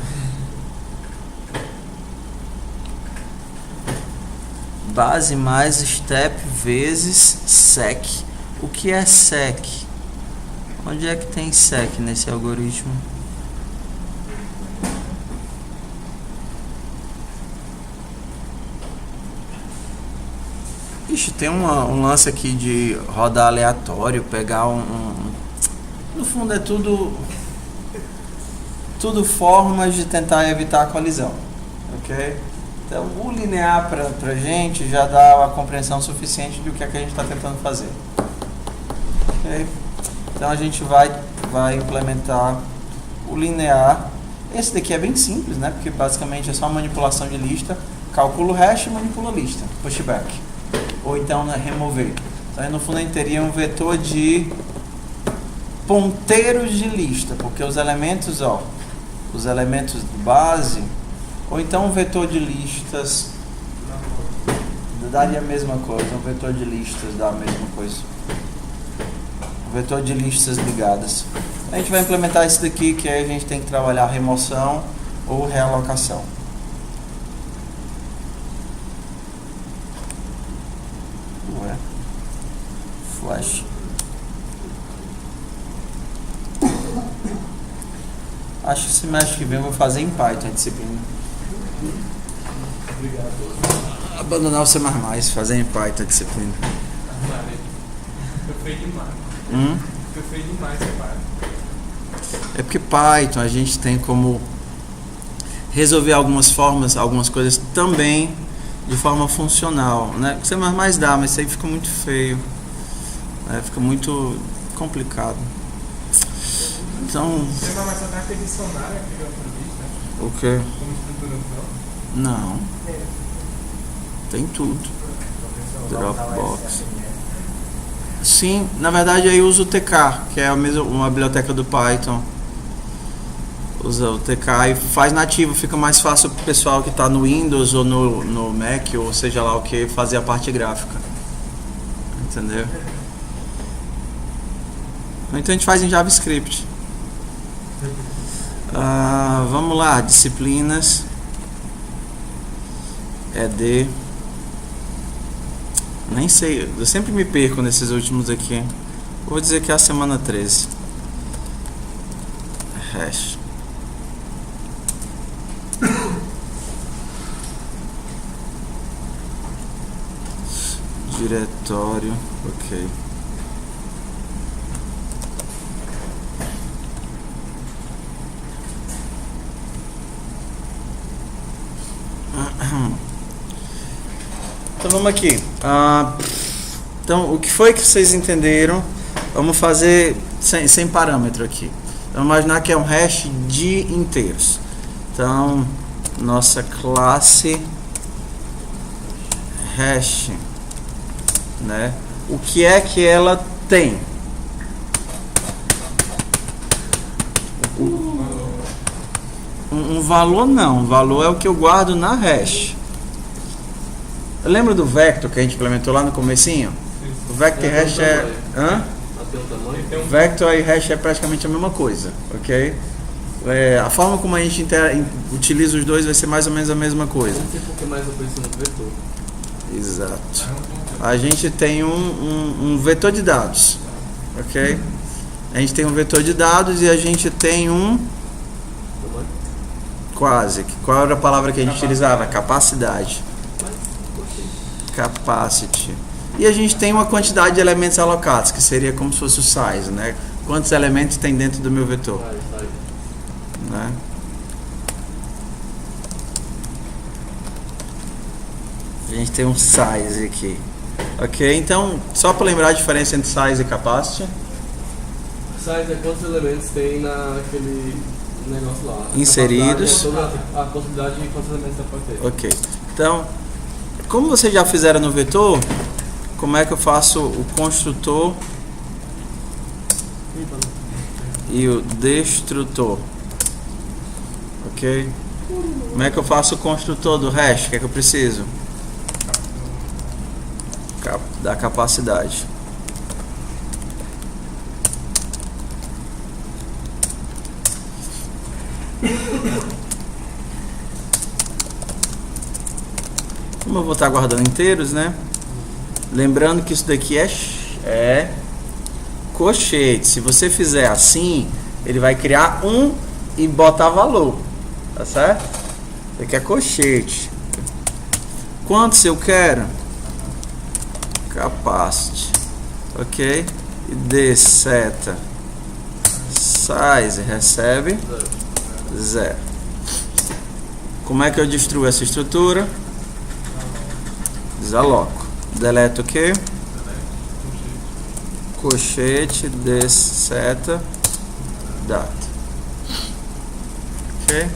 Base mais step vezes sec. O que é sec? Onde é que tem sec nesse algoritmo? Ixi, tem um lance aqui de rodar aleatório, pegar No fundo é tudo formas de tentar evitar a colisão, ok? Então o linear pra gente já dá a compreensão suficiente do que é que a gente está tentando fazer, ok? Então a gente vai implementar o linear. Esse daqui é bem simples, né? Porque basicamente é só manipulação de lista, calcula o hash e manipula a lista, pushback. Ou então remover. Então aí no fundo a gente teria um vetor de ponteiros de lista, porque os elementos de base, ou então um vetor de listas daria a mesma coisa, um vetor de listas dá a mesma coisa. Um vetor de listas ligadas. A gente vai implementar isso daqui, que aí a gente tem que trabalhar remoção ou realocação. Flash. Acho que semestre que vem eu vou fazer em Python a disciplina. Obrigado. Abandonar o C++, fazer em Python a disciplina. Eu fui demais. Eu fui demais, pai. É porque Python a gente tem como resolver algumas coisas também de forma funcional, né? O C++ dá, mas isso aí fica muito feio, né? Fica muito complicado. Então... Você vai mais só tem aquele dicionário que eu aprendi, né? O quê? Como estrutura não? Não. Tem tudo. Dropbox. Sim, na verdade aí uso o TK, que é uma biblioteca do Python. Usa o TK e faz nativo, fica mais fácil pro pessoal que está no Windows ou no Mac, ou seja lá o que, fazer a parte gráfica. Entendeu? Então a gente faz em JavaScript. Vamos lá, disciplinas. ED. Nem sei, eu sempre me perco nesses últimos aqui. Vou dizer que é a semana 13. Hash. Diretório, ok. Então vamos aqui. Então o que foi que vocês entenderam? Vamos fazer sem parâmetro aqui. Vamos imaginar que é um hash de inteiros. Então nossa classe hash, né? O que é que ela tem? Um valor não. Um valor é o que eu guardo na hash. Lembra do vector que a gente implementou lá no comecinho? O vector e hash é... Vector e hash é praticamente a mesma coisa, ok? A forma como a gente utiliza os dois vai ser mais ou menos a mesma coisa. Não sei por que mais eu preciso do vetor. Exato. A gente tem um vetor de dados, ok? A gente tem um vetor de dados e a gente tem quase. Qual era a palavra que a gente utilizava? Capacidade. Capacity. E a gente tem uma quantidade de elementos alocados, que seria como se fosse o size, né? Quantos elementos tem dentro do meu vetor? Né? A gente tem um size aqui. Ok? Então, só para lembrar a diferença entre size e capacity. Size é quantos elementos tem naquele negócio lá. Inseridos. A possibilidade de quantos elementos você pode ter. Ok. Então, como vocês já fizeram no vetor, como é que eu faço o construtor e o destrutor? Ok? Como é que eu faço o construtor do hash? O que é que eu preciso? Da capacidade. Como eu vou estar guardando inteiros, né? Lembrando que isso daqui é colchete. Se você fizer assim, ele vai criar e botar valor, tá certo? Isso aqui é colchete. Quantos eu quero? Capacity, ok? E D seta size recebe 0. Como é que eu destruo essa estrutura? Desaloco. Deleto o que? Colchete D seta data. Ok?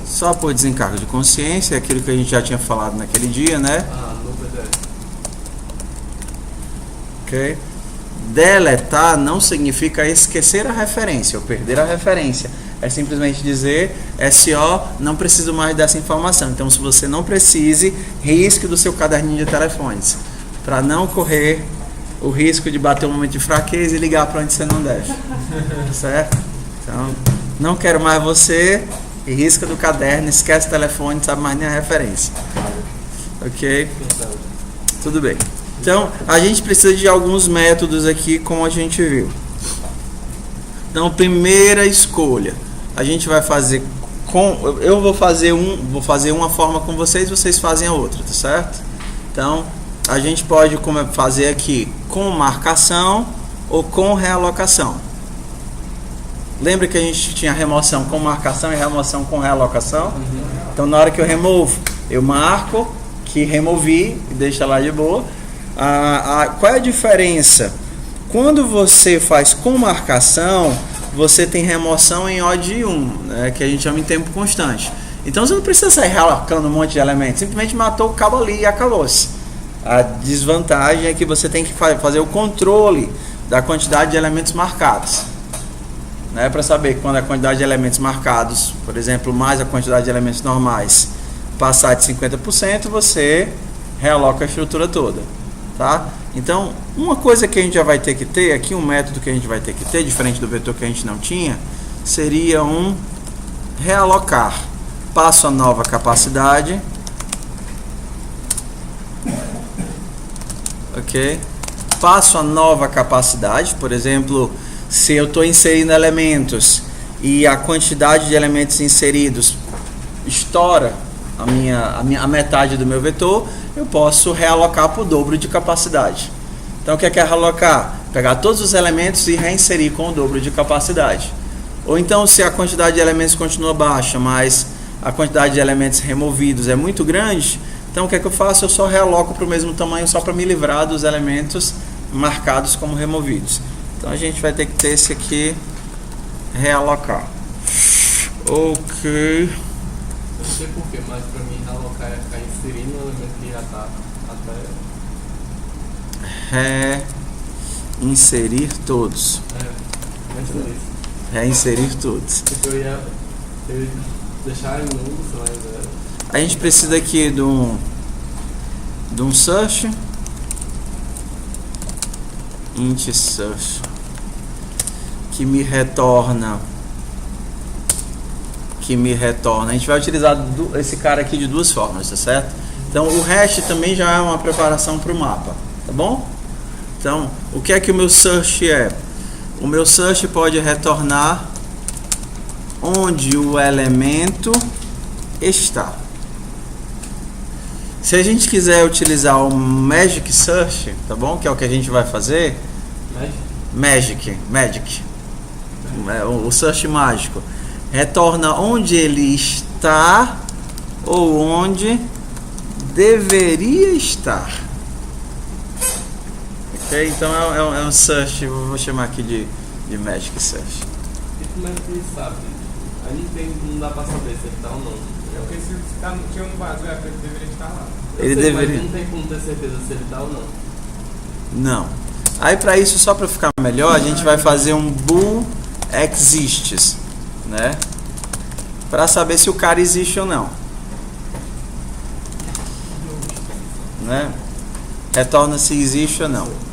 Só por desencargo de consciência, é aquilo que a gente já tinha falado naquele dia, né? No PDF. Ok? Deletar não significa esquecer a referência ou perder a referência. É simplesmente dizer SO, não preciso mais dessa informação. Então, se você não precise, risque do seu caderninho de telefones, para não correr o risco de bater um momento de fraqueza e ligar para onde você não deve. Certo? Então, não quero mais você, e risca do caderno, esquece o telefone, não sabe mais nem a referência. Ok? Tudo bem. Então, a gente precisa de alguns métodos aqui, como a gente viu. Então, primeira escolha. a gente vai fazer eu vou fazer uma forma com vocês fazem a outra, tá certo? Então, a gente pode fazer aqui com marcação ou com realocação. Lembra que a gente tinha remoção com marcação e remoção com realocação? Então, na hora que eu removo, eu marco que removi e deixa lá de boa. Qual é a diferença? Quando você faz com marcação, você tem remoção em O de 1, né, que a gente chama em tempo constante. Então você não precisa sair realocando um monte de elementos, simplesmente matou o cabo ali e acabou-se. A desvantagem é que você tem que fazer o controle da quantidade de elementos marcados, né, para saber quando a quantidade de elementos marcados, por exemplo, mais a quantidade de elementos normais, passar de 50%, você realoca a estrutura toda. Tá? Então, uma coisa que a gente já vai ter que ter aqui, um método que a gente vai ter que ter, diferente do vetor que a gente não tinha, seria um realocar. Passo a nova capacidade. Ok? Passo a nova capacidade. Por exemplo, se eu estou inserindo elementos e a quantidade de elementos inseridos estoura a metade do meu vetor, eu posso realocar para o dobro de capacidade. Então, o que é realocar? Pegar todos os elementos e reinserir com o dobro de capacidade. Ou então, se a quantidade de elementos continua baixa, mas a quantidade de elementos removidos é muito grande, então o que é que eu faço? Eu só realoco para o mesmo tamanho, só para me livrar dos elementos marcados como removidos. Então, a gente vai ter que ter esse aqui, realocar. Ok. Não sei porquê, mas pra mim realocar é ficar inserindo o elemento que já tá até... Reinserir todos. Reinserir. Reinserir todos. Porque eu ia deixar em nulo, sei lá, em 0. A gente precisa aqui de um search. Int search. Que me retorna. A gente vai utilizar esse cara aqui de duas formas, tá certo? Então o hash também já é uma preparação para o mapa, tá bom? Então, o que é que o meu search é? O meu search pode retornar onde o elemento está. Se a gente quiser utilizar o Magic Search, tá bom? Que é o que a gente vai fazer. Magic. O search mágico. Retorna onde ele está ou onde deveria estar. Ok? Então é um search, vou chamar aqui de Magic Search. E como é que ele sabe? Aí não dá pra saber se ele está ou não. Porque se tinha um vazio, ele deveria estar lá. Ele deveria. Mas não tem como ter certeza se ele está ou não. Não. Aí para isso, só para ficar melhor, a gente vai fazer um bool exists, né? Para saber se o cara existe ou não, né? Retorna se existe ou não.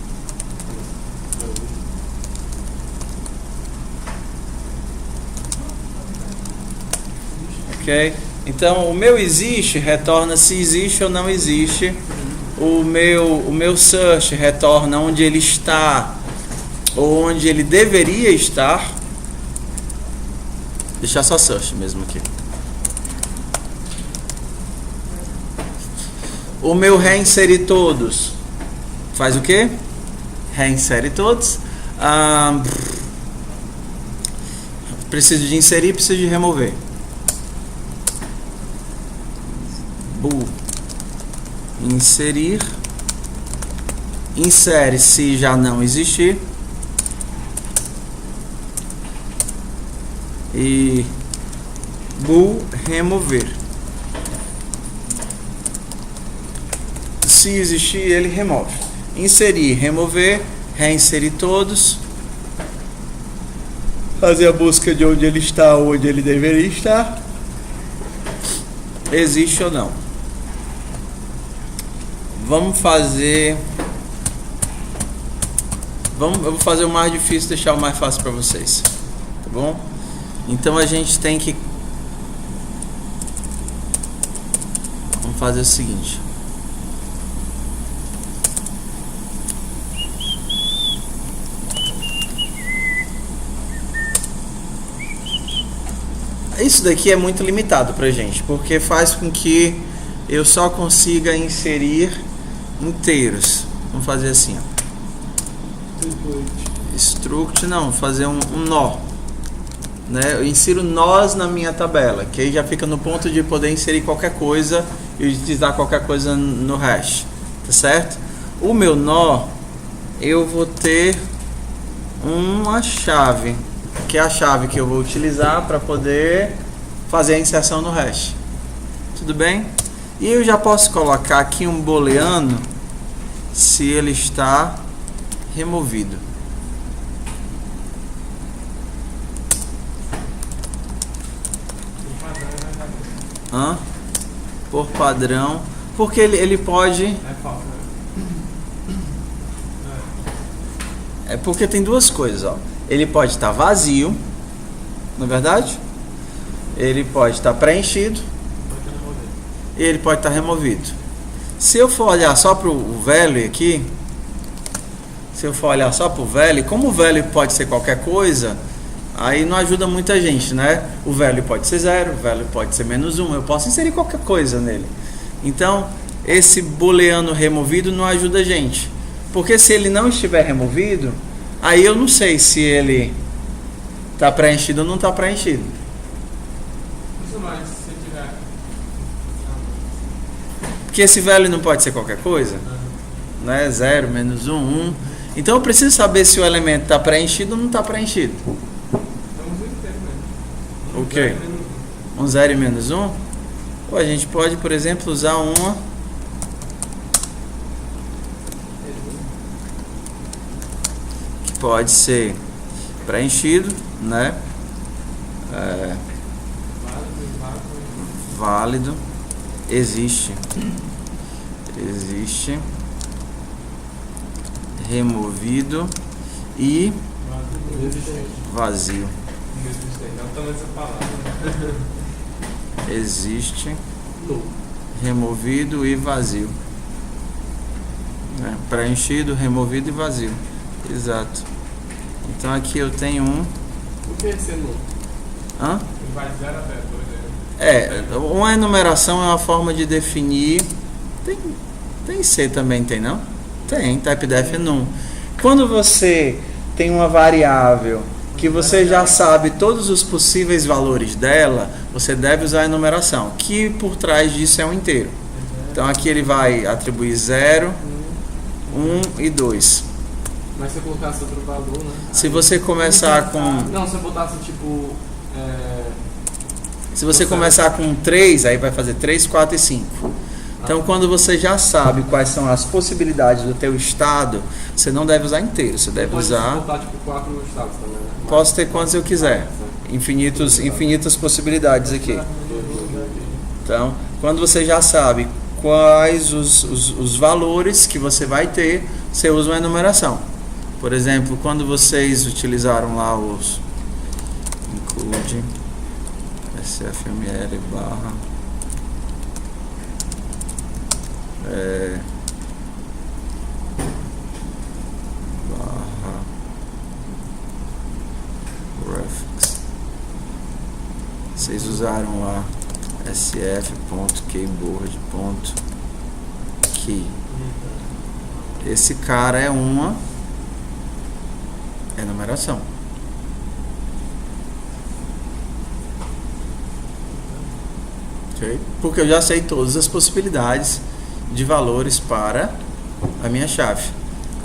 Ok? Então o meu existe retorna se existe ou não existe. O meu search retorna onde ele está ou onde ele deveria estar. Deixar só search mesmo aqui. O meu reinserir todos faz o quê? Reinsere todos. Preciso de inserir, preciso de remover. Bool. Inserir. Insere se já não existir. E bool remover. Se existir, ele remove. Inserir, remover, reinserir todos. Fazer a busca de onde ele está ou onde ele deveria estar. Existe ou não. Vamos fazer. Eu vou fazer o mais difícil, deixar o mais fácil para vocês. Tá bom? Então a gente tem que. Vamos fazer o seguinte. Isso daqui é muito limitado pra gente, porque faz com que eu só consiga inserir inteiros. Vamos fazer assim, ó. Struct, não, fazer um nó, né? Eu insiro nós na minha tabela, que aí já fica no ponto de poder inserir qualquer coisa e utilizar qualquer coisa no hash, tá certo? O meu nó, eu vou ter uma chave, que é a chave que eu vou utilizar para poder fazer a inserção no hash. Tudo bem? E eu já posso colocar aqui um booleano se ele está removido. Por padrão, porque ele pode... É porque tem duas coisas, ó. Ele pode estar vazio, não é verdade? Ele pode estar preenchido e ele pode estar removido. Se eu for olhar só para o value aqui, como o value pode ser qualquer coisa, aí não ajuda muita gente, né? O value pode ser 0, o value pode ser -1, eu posso inserir qualquer coisa nele. Então, esse booleano removido não ajuda a gente. Porque se ele não estiver removido, aí eu não sei se ele está preenchido ou não está preenchido. Porque esse value não pode ser qualquer coisa, né? 0, -1, 1. Então eu preciso saber se o elemento está preenchido ou não está preenchido. Ok. Um 0 e -1. Ou a gente pode, por exemplo, usar uma que pode ser preenchido, né? Válido. Existe, removido e vazio. Existe, removido e vazio. Preenchido, removido e vazio. Exato. Então aqui eu tenho um. O que é esse nulo? Vai de 0 até, por exemplo. Uma enumeração é uma forma de definir. Tem C também, tem não? Tem, typedef num. Quando você tem uma variável que você já sabe todos os possíveis valores dela, você deve usar a enumeração, que por trás disso é um inteiro. Então aqui ele vai atribuir 0, 1 e 2. Mas se eu colocasse outro valor, né? Se você começar com... Não, se eu botasse tipo... Se você começar com 3, aí vai fazer 3, 4 e 5. Então, quando você já sabe quais são as possibilidades do teu estado, você não deve usar inteiro, você deve usar... Pode botar tipo 4 estados também, né? Posso ter quantos eu quiser. Infinitas possibilidades aqui. Então, quando você já sabe quais os valores que você vai ter, você usa uma enumeração. Por exemplo, quando vocês utilizaram lá os include sfml barra graphics, vocês usaram lá sf.keyboard.key. Esse cara é uma enumeração. Okay? Porque eu já sei todas as possibilidades de valores para a minha chave.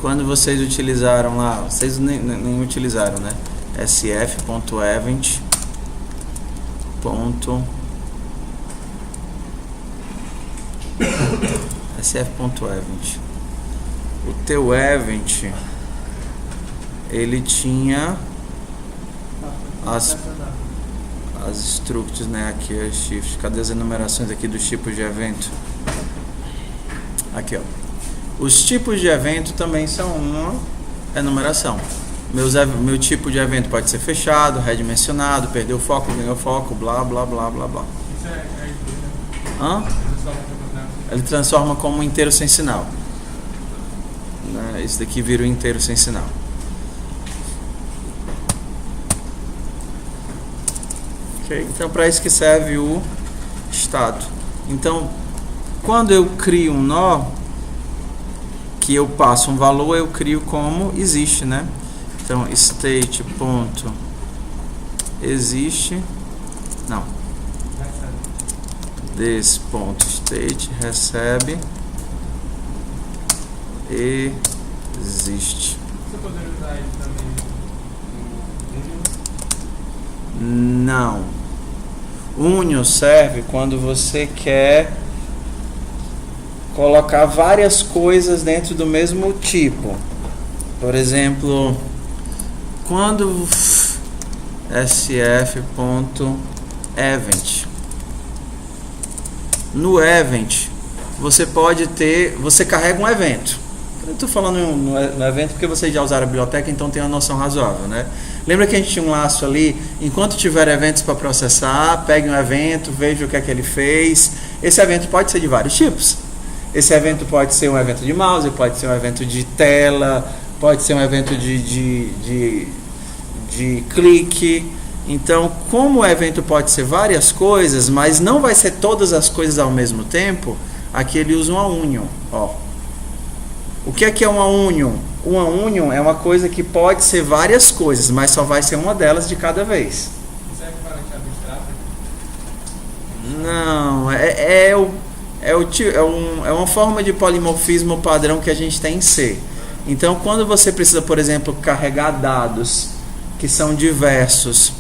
Quando vocês utilizaram lá, vocês nem utilizaram, né? sf.event. sf.event. O teu event, ele tinha as structs, né? Aqui é shift. Cadê as enumerações aqui dos tipos de evento? Aqui, ó. Os tipos de evento também são uma enumeração. Meu tipo de evento pode ser fechado, redimensionado, perdeu o foco, ganhou foco, blá, blá, blá, blá, blá. Isso é Ele transforma como um inteiro sem sinal. Esse daqui vira um inteiro sem sinal. Ok? Então, para isso que serve o estado. Então, quando eu crio um nó, que eu passo um valor, eu crio como existe, né? Então, state.existe, não, this.state recebe existe. Você poderia usar ele também no Não. Union serve quando você quer colocar várias coisas dentro do mesmo tipo. Por exemplo, quando sf.event. No event, você pode ter, você carrega um evento. Eu estou falando no evento porque vocês já usaram a biblioteca, então tem uma noção razoável, né? Lembra que a gente tinha um laço ali? Enquanto tiver eventos para processar, pegue um evento, veja o que é que ele fez. Esse evento pode ser de vários tipos. Esse evento pode ser um evento de mouse, pode ser um evento de tela, pode ser um evento de clique. Então, como o evento pode ser várias coisas, mas não vai ser todas as coisas ao mesmo tempo, aqui ele usa uma union. Ó. O que é uma union? Uma union é uma coisa que pode ser várias coisas, mas só vai ser uma delas de cada vez. serve para que abstrato? Não, é uma forma de polimorfismo padrão que a gente tem em C. Então, quando você precisa, por exemplo, carregar dados que são diversos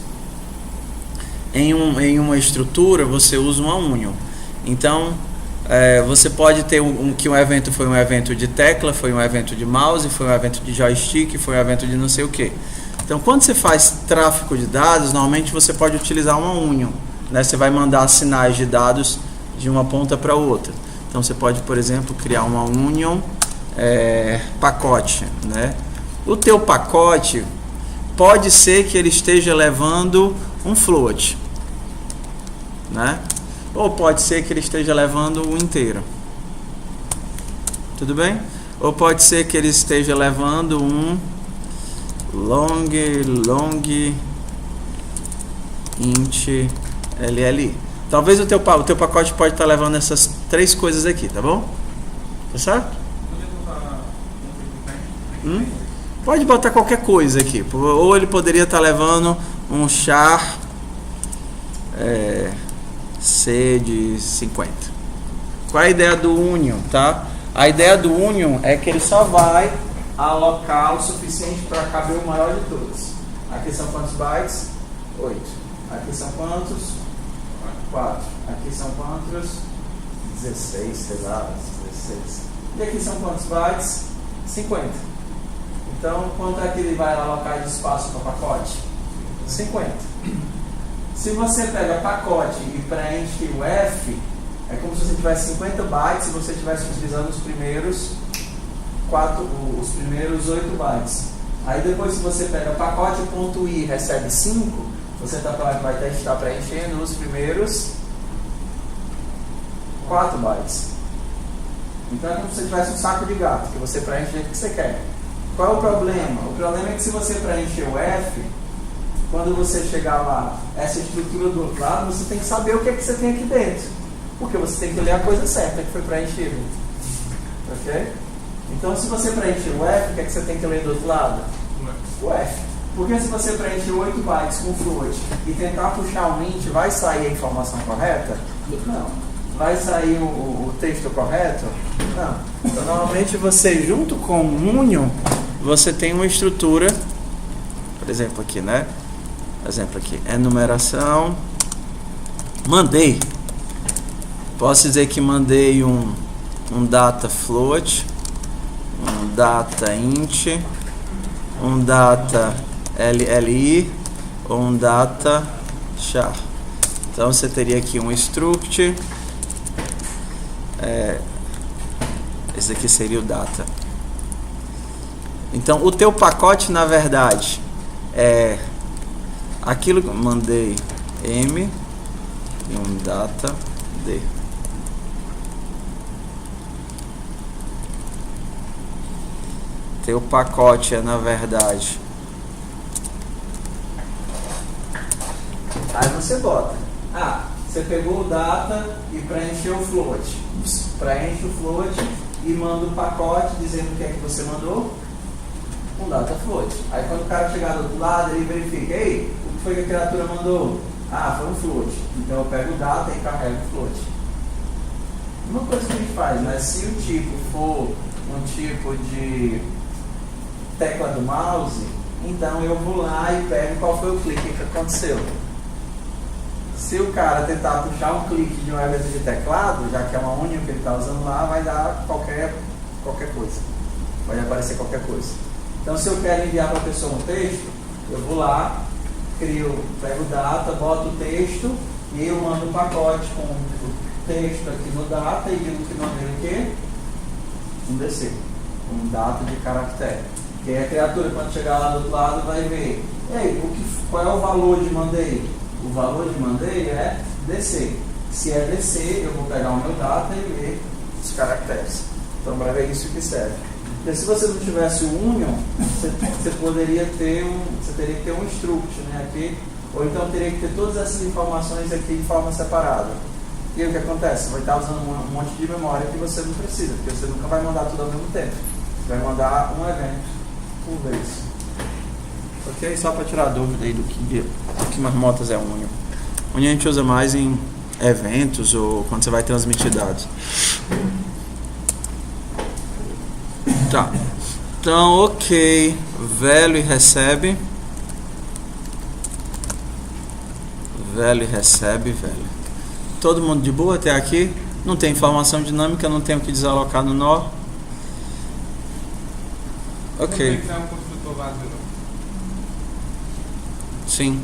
em uma estrutura, você usa uma union. Então, você pode ter que um evento foi um evento de tecla, foi um evento de mouse, foi um evento de joystick, foi um evento de não sei o que. Então, quando você faz tráfego de dados, normalmente você pode utilizar uma union, né? Você vai mandar sinais de dados de uma ponta para outra. Então, você pode, por exemplo, criar uma union pacote, né? O teu pacote pode ser que ele esteja levando um float, né? Ou pode ser que ele esteja levando o inteiro. Tudo bem? Ou pode ser que ele esteja levando um long int LLI. Talvez o teu pacote pode estar levando essas três coisas aqui, tá bom? Tá certo? Pode botar qualquer coisa aqui. Ou ele poderia estar levando um char C de 50. Qual é a ideia do union, tá? A ideia do union é que ele só vai alocar o suficiente para caber o maior de todos. Aqui são quantos bytes? 8. Aqui são quantos? 4. Aqui são quantos? 16, sei lá, 16. E aqui são quantos bytes? 50. Então, quanto é que ele vai alocar de espaço para pacote? 50. Se você pega pacote e preenche o F, é como se você tivesse 50 bytes e você estivesse utilizando os primeiros 8 bytes. Aí depois, se você pega pacote.i e recebe 5, você vai estar preenchendo os primeiros 4 bytes. Então é como se você tivesse um saco de gato, que você preenche do jeito que você quer. Qual é o problema? O problema é que se você preencher o F, quando você chegar lá, essa estrutura do outro lado, você tem que saber o que é que você tem aqui dentro. Porque você tem que ler a coisa certa que foi preenchida. Ok? Então, se você preencher o F, o que é que você tem que ler do outro lado? O F. Porque se você preencher 8 bytes com float e tentar puxar um int, vai sair a informação correta? Não. Vai sair o texto correto? Não. Então, normalmente você, junto com o union, você tem uma estrutura, por exemplo aqui, né? Exemplo aqui, enumeração. Mandei. Posso dizer que mandei um data float, um data int, um data LLI ou um data char. Então você teria aqui um struct. Esse aqui seria o data. Então o teu pacote, na verdade, é aquilo que eu mandei M e um data D. Teu pacote é, na verdade, aí você bota. Você pegou o data e preencheu o float. Preenche o float e manda um pacote dizendo o que é que você mandou, um data float. Aí quando o cara chegar do outro lado, ele verifica, ei, o que foi que a criatura mandou? Foi um float. Então eu pego o data e carrego o float. Uma coisa que a gente faz, né? Se o tipo for um tipo de tecla do mouse, então eu vou lá e pego qual foi o clique que aconteceu. Se o cara tentar puxar um clique de um evento de teclado, já que é uma union que ele está usando lá, vai dar qualquer coisa. Vai aparecer qualquer coisa. Então, se eu quero enviar para a pessoa um texto, eu vou lá, pego o data, boto o texto e eu mando um pacote com o texto aqui no data e digo que mandei o quê? Um DC, um dado de caractere. Que aí a criatura, quando chegar lá do outro lado, vai ver, qual é o valor de mandei? O valor de mandei é DC. Se é DC, eu vou pegar o meu data e ler os caracteres. Então, para ver isso que serve. Porque se você não tivesse o union, você teria que ter um struct, né, aqui, ou então teria que ter todas essas informações aqui de forma separada. E aí o que acontece? Você vai estar usando um monte de memória que você não precisa, porque você nunca vai mandar tudo ao mesmo tempo. Você vai mandar um evento por vez. Ok? Só para tirar a dúvida aí do que marmotas é o union. Union a gente usa mais em eventos ou quando você vai transmitir dados. Tá. Então, ok. Velho e recebe. Velho e recebe, velho. Todo mundo de boa até aqui? Não tem informação dinâmica, não tem o que desalocar no nó. Ok. Não tem que criar um construtor vazio, não? Sim.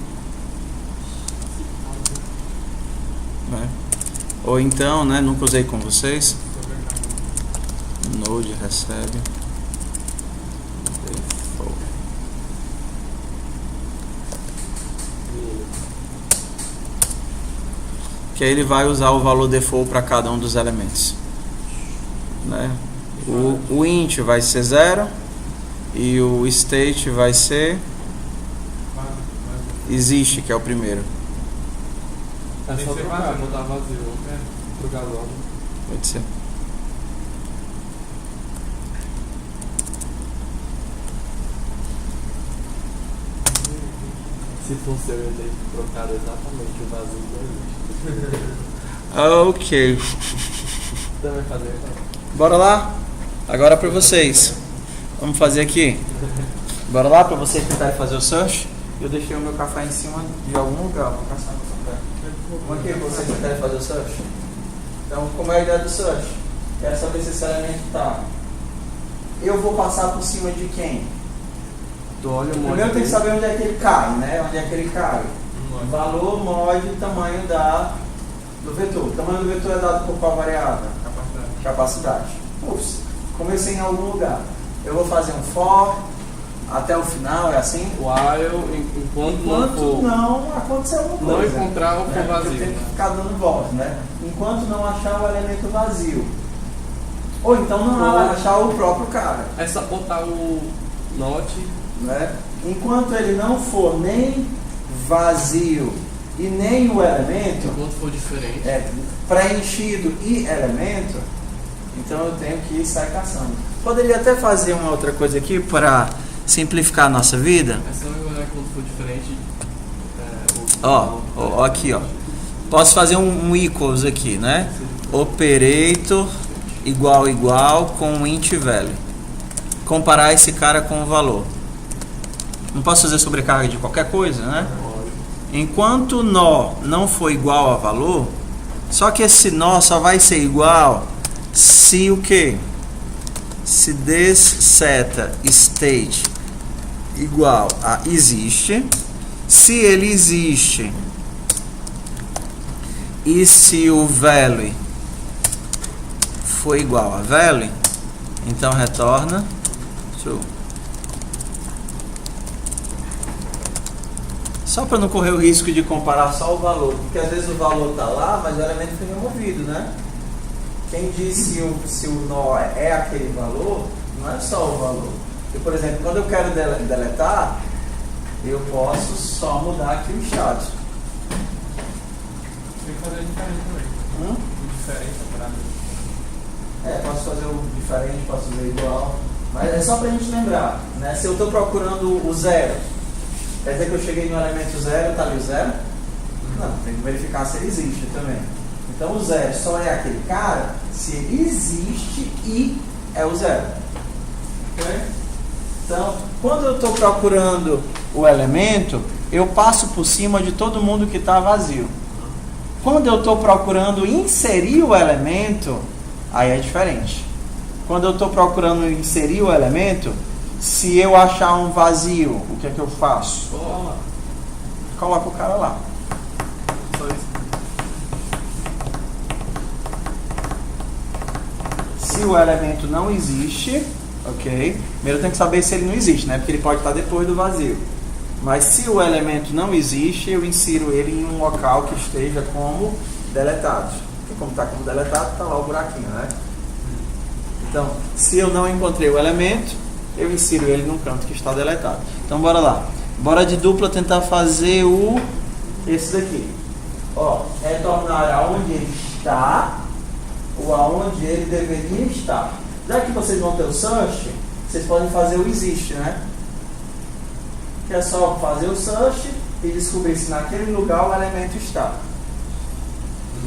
Ou então, né, nunca usei com vocês. Node recebe. Default. Que aí ele vai usar o valor default para cada um dos elementos, né? O int vai ser 0 e o state vai ser existe, que é o primeiro. É só trocar, botar vazio, trocar logo. Pode ser. Se fosse eu ter trocado exatamente o vazio do existe. Ok. Também fazer isso. Bora lá? Agora para vocês. Vamos fazer aqui. Bora lá para vocês tentarem fazer o search. Eu deixei o meu café em cima de algum lugar. Vou caçar meu café. Vamos aqui para vocês tentarem fazer o search. Então, como é a ideia do search? Quero saber se esse elemento está. Eu vou passar por cima de quem? Primeiro tem que saber onde é que ele cai, né? Onde é que ele cai. Valor, mod, tamanho do vetor. O tamanho do vetor é dado por qual variável? Capacidade. Ups, comecei em algum lugar. Eu vou fazer um for até o final, é assim? While, enquanto não acontecer alguma coisa. Não encontrar o for vazio. Eu tenho que ficar dando volta, né? Enquanto não achar o elemento vazio. Ou então não achar o próprio cara. É só botar o not. Né? Enquanto ele não for nem vazio e nem o elemento, Enquanto for diferente, preenchido e elemento, então eu tenho que sair caçando. Poderia até fazer uma outra coisa aqui para simplificar a nossa vida. é só olhar quando for diferente. Ó, aqui, ó. Posso fazer um equals aqui, né? Operator igual com int value. Comparar esse cara com o valor. Não posso fazer sobrecarga de qualquer coisa, né? Enquanto o nó não for igual a valor, só que esse nó só vai ser igual se o quê? Se this seta state igual a existe, se ele existe e se o value for igual a value, então retorna true. Só para não correr o risco de comparar só o valor, porque às vezes o valor está lá, mas o elemento foi removido, né? Quem diz se o nó é aquele valor, não é só o valor. Porque, por exemplo, quando eu quero deletar, eu posso só mudar aqui o status. Tem que fazer diferente também. Diferente separado. Posso fazer o diferente, posso fazer igual. Mas é só pra gente lembrar, né? Se eu estou procurando o zero, quer dizer que eu cheguei no elemento zero, tá ali o zero? Não, tem que verificar se ele existe também. Então o zero só é aquele cara se ele existe e é o zero. Okay? Então, quando eu estou procurando o elemento, eu passo por cima de todo mundo que está vazio. Quando eu estou procurando inserir o elemento, aí é diferente. Quando eu estou procurando inserir o elemento, se eu achar um vazio, o que é que eu faço? Coloco o cara lá. Só isso. Se o elemento não existe, ok? Primeiro eu tenho que saber se ele não existe, né? Porque ele pode estar depois do vazio. Mas se o elemento não existe, eu insiro ele em um local que esteja como deletado. Porque como está como deletado, está lá o buraquinho, né? Então, se eu não encontrei o elemento, eu insiro ele num canto que está deletado. Então, bora lá. Bora de dupla tentar fazer esse daqui. Ó, retornar aonde ele está ou aonde ele deveria estar. Já que vocês vão ter o search, vocês podem fazer o existe, né? Que é só fazer o search e descobrir se naquele lugar o elemento está.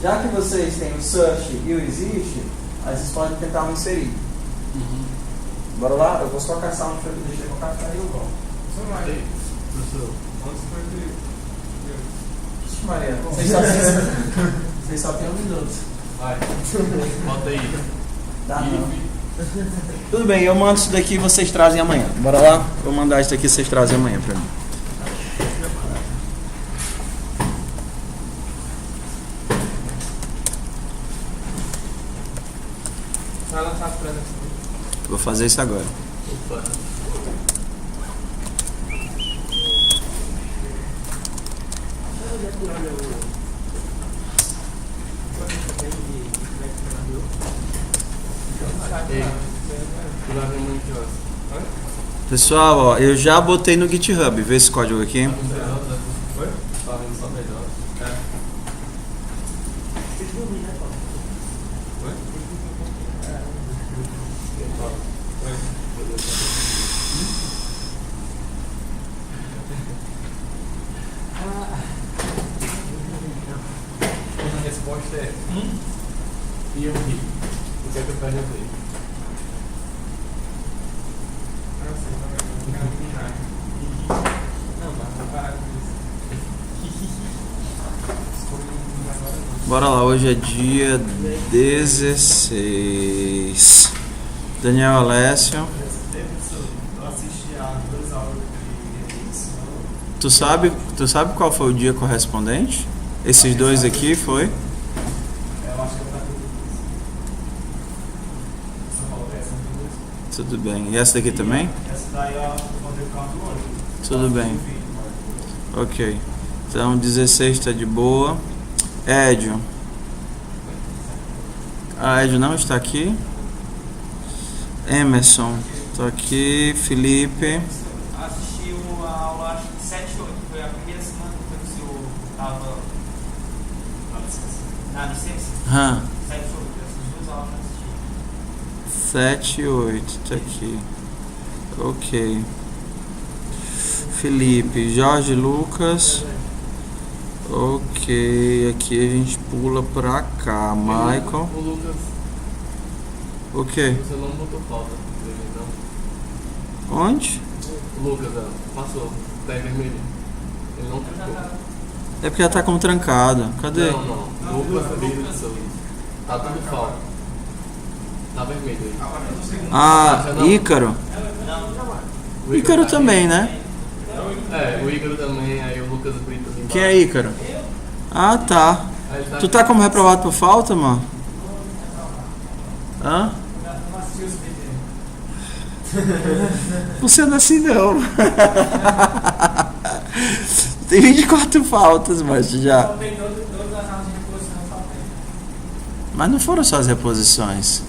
Já que vocês têm o search e o existe, aí vocês podem tentar o inserir. Bora lá? Eu vou só caçar onde foi que eu deixei o café e eu volto. Aí, professor, onde foi que... Ixi, Maria, vocês só têm um minuto. Vai, bota aí. Tá, não. Tudo bem, eu mando isso daqui e vocês trazem amanhã. Bora lá? Vou mandar isso daqui e vocês trazem amanhã pra mim. Vai lançar as prendas. Vou fazer isso agora. Opa. Pessoal, ó, eu já botei no GitHub. Vê esse código aqui. Foi? Tá vendo só melhor. A resposta é e eu ri. O que é que eu perguntei? Não, mas vou parar com isso. Bora lá, hoje é dia 16. Daniel Alessio. Eu assisti a 2 aulas de edição. Tu sabe qual foi o dia correspondente? Esses dois aqui foi? Eu acho que eu falei São Paulo essa Tudo bem. E essa daqui também? Essa daí eu acho que eu vou ter caldo hoje. Tudo bem. Ok. Então 16 tá de boa. Edio. Edio não está aqui. Emerson tá aqui. Felipe. Assisti a aula, acho que 7 e 8. Foi a primeira semana que o senhor estava na licença. 7 e 8. Essas 2 aulas eu assisti. 7 e 8 tá aqui. Ok. Felipe, Jorge Lucas. Ok, aqui a gente pula pra cá. Michael. O Lucas, O que? você não botou falta dele, então. Onde? O Lucas, passou. Tá em vermelho. Ele não ficou. É porque ela tá como trancada. Cadê? Não. Lucas Lira de Souza. Tá tudo falta. Tá vermelho aí. Ah, Ícaro. O Ícaro tá também, né? É, o Ícaro também, aí o Lucas Brito ali embaixo. Quem é Ícaro? Ah, tá. Aí ele Tu tá como reprovado por falta, mano? Hã? Você não é assim, não. Tem 24 faltas, mas já. Tem todas as aulas de reposição só tem. Mas não foram só as reposições.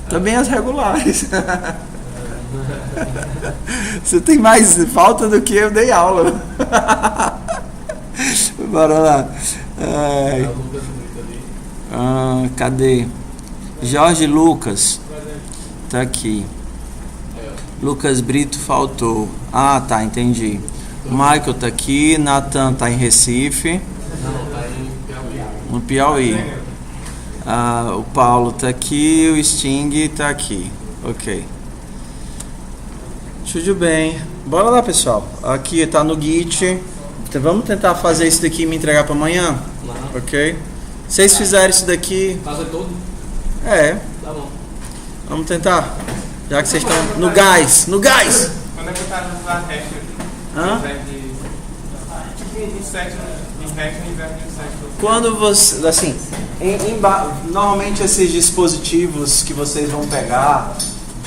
Também as regulares. Você tem mais falta do que eu dei aula. Bora lá. Ai. A Lucas Brito ali. Cadê? Jorge Lucas. Tá aqui. Lucas Brito faltou. Ah, tá, entendi. Michael tá aqui. Nathan tá em Recife. Não, tá em Piauí. No Piauí. O Paulo tá aqui. O Sting tá aqui. Ok. Tudo bem. Bora lá, pessoal. Aqui tá no Git. Então, vamos tentar fazer isso daqui e me entregar pra amanhã? Não. Ok? Vocês fizerem isso daqui... Fazer todo? É. Tá bom. Vamos tentar. Já que vocês estão no gás. No gás! Quando é que tá no hash aqui? Hã? Tipo um set de hash ao invés de um set. Quando você... Assim, normalmente esses dispositivos que vocês vão pegar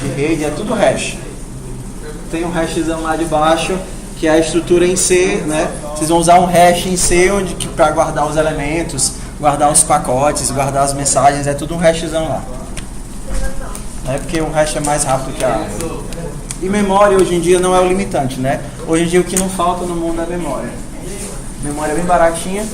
de rede é tudo hash. Tem um hashzão lá de baixo, que é a estrutura em C, né? Vocês vão usar um hash em C para guardar os elementos, guardar os pacotes, guardar as mensagens, é tudo um hashzão lá. É porque o hash é mais rápido que a área. E memória hoje em dia não é o limitante, né? Hoje em dia o que não falta no mundo é memória. Memória é bem baratinha.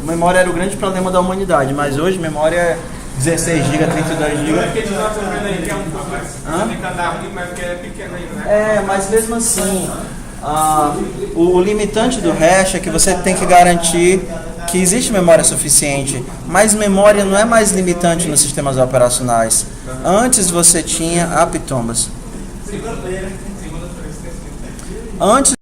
Memória era o grande problema da humanidade, mas hoje memória é 16 GB, 32 GB. Aquele nós estamos vendo aí que é um pouco mais. Tem cada um, mas que é pequeno ainda, né? É, mas mesmo assim, o limitante do hash é que você tem que garantir que existe memória suficiente, mas memória não é mais limitante nos sistemas operacionais. Antes você tinha... Pitombas. Antes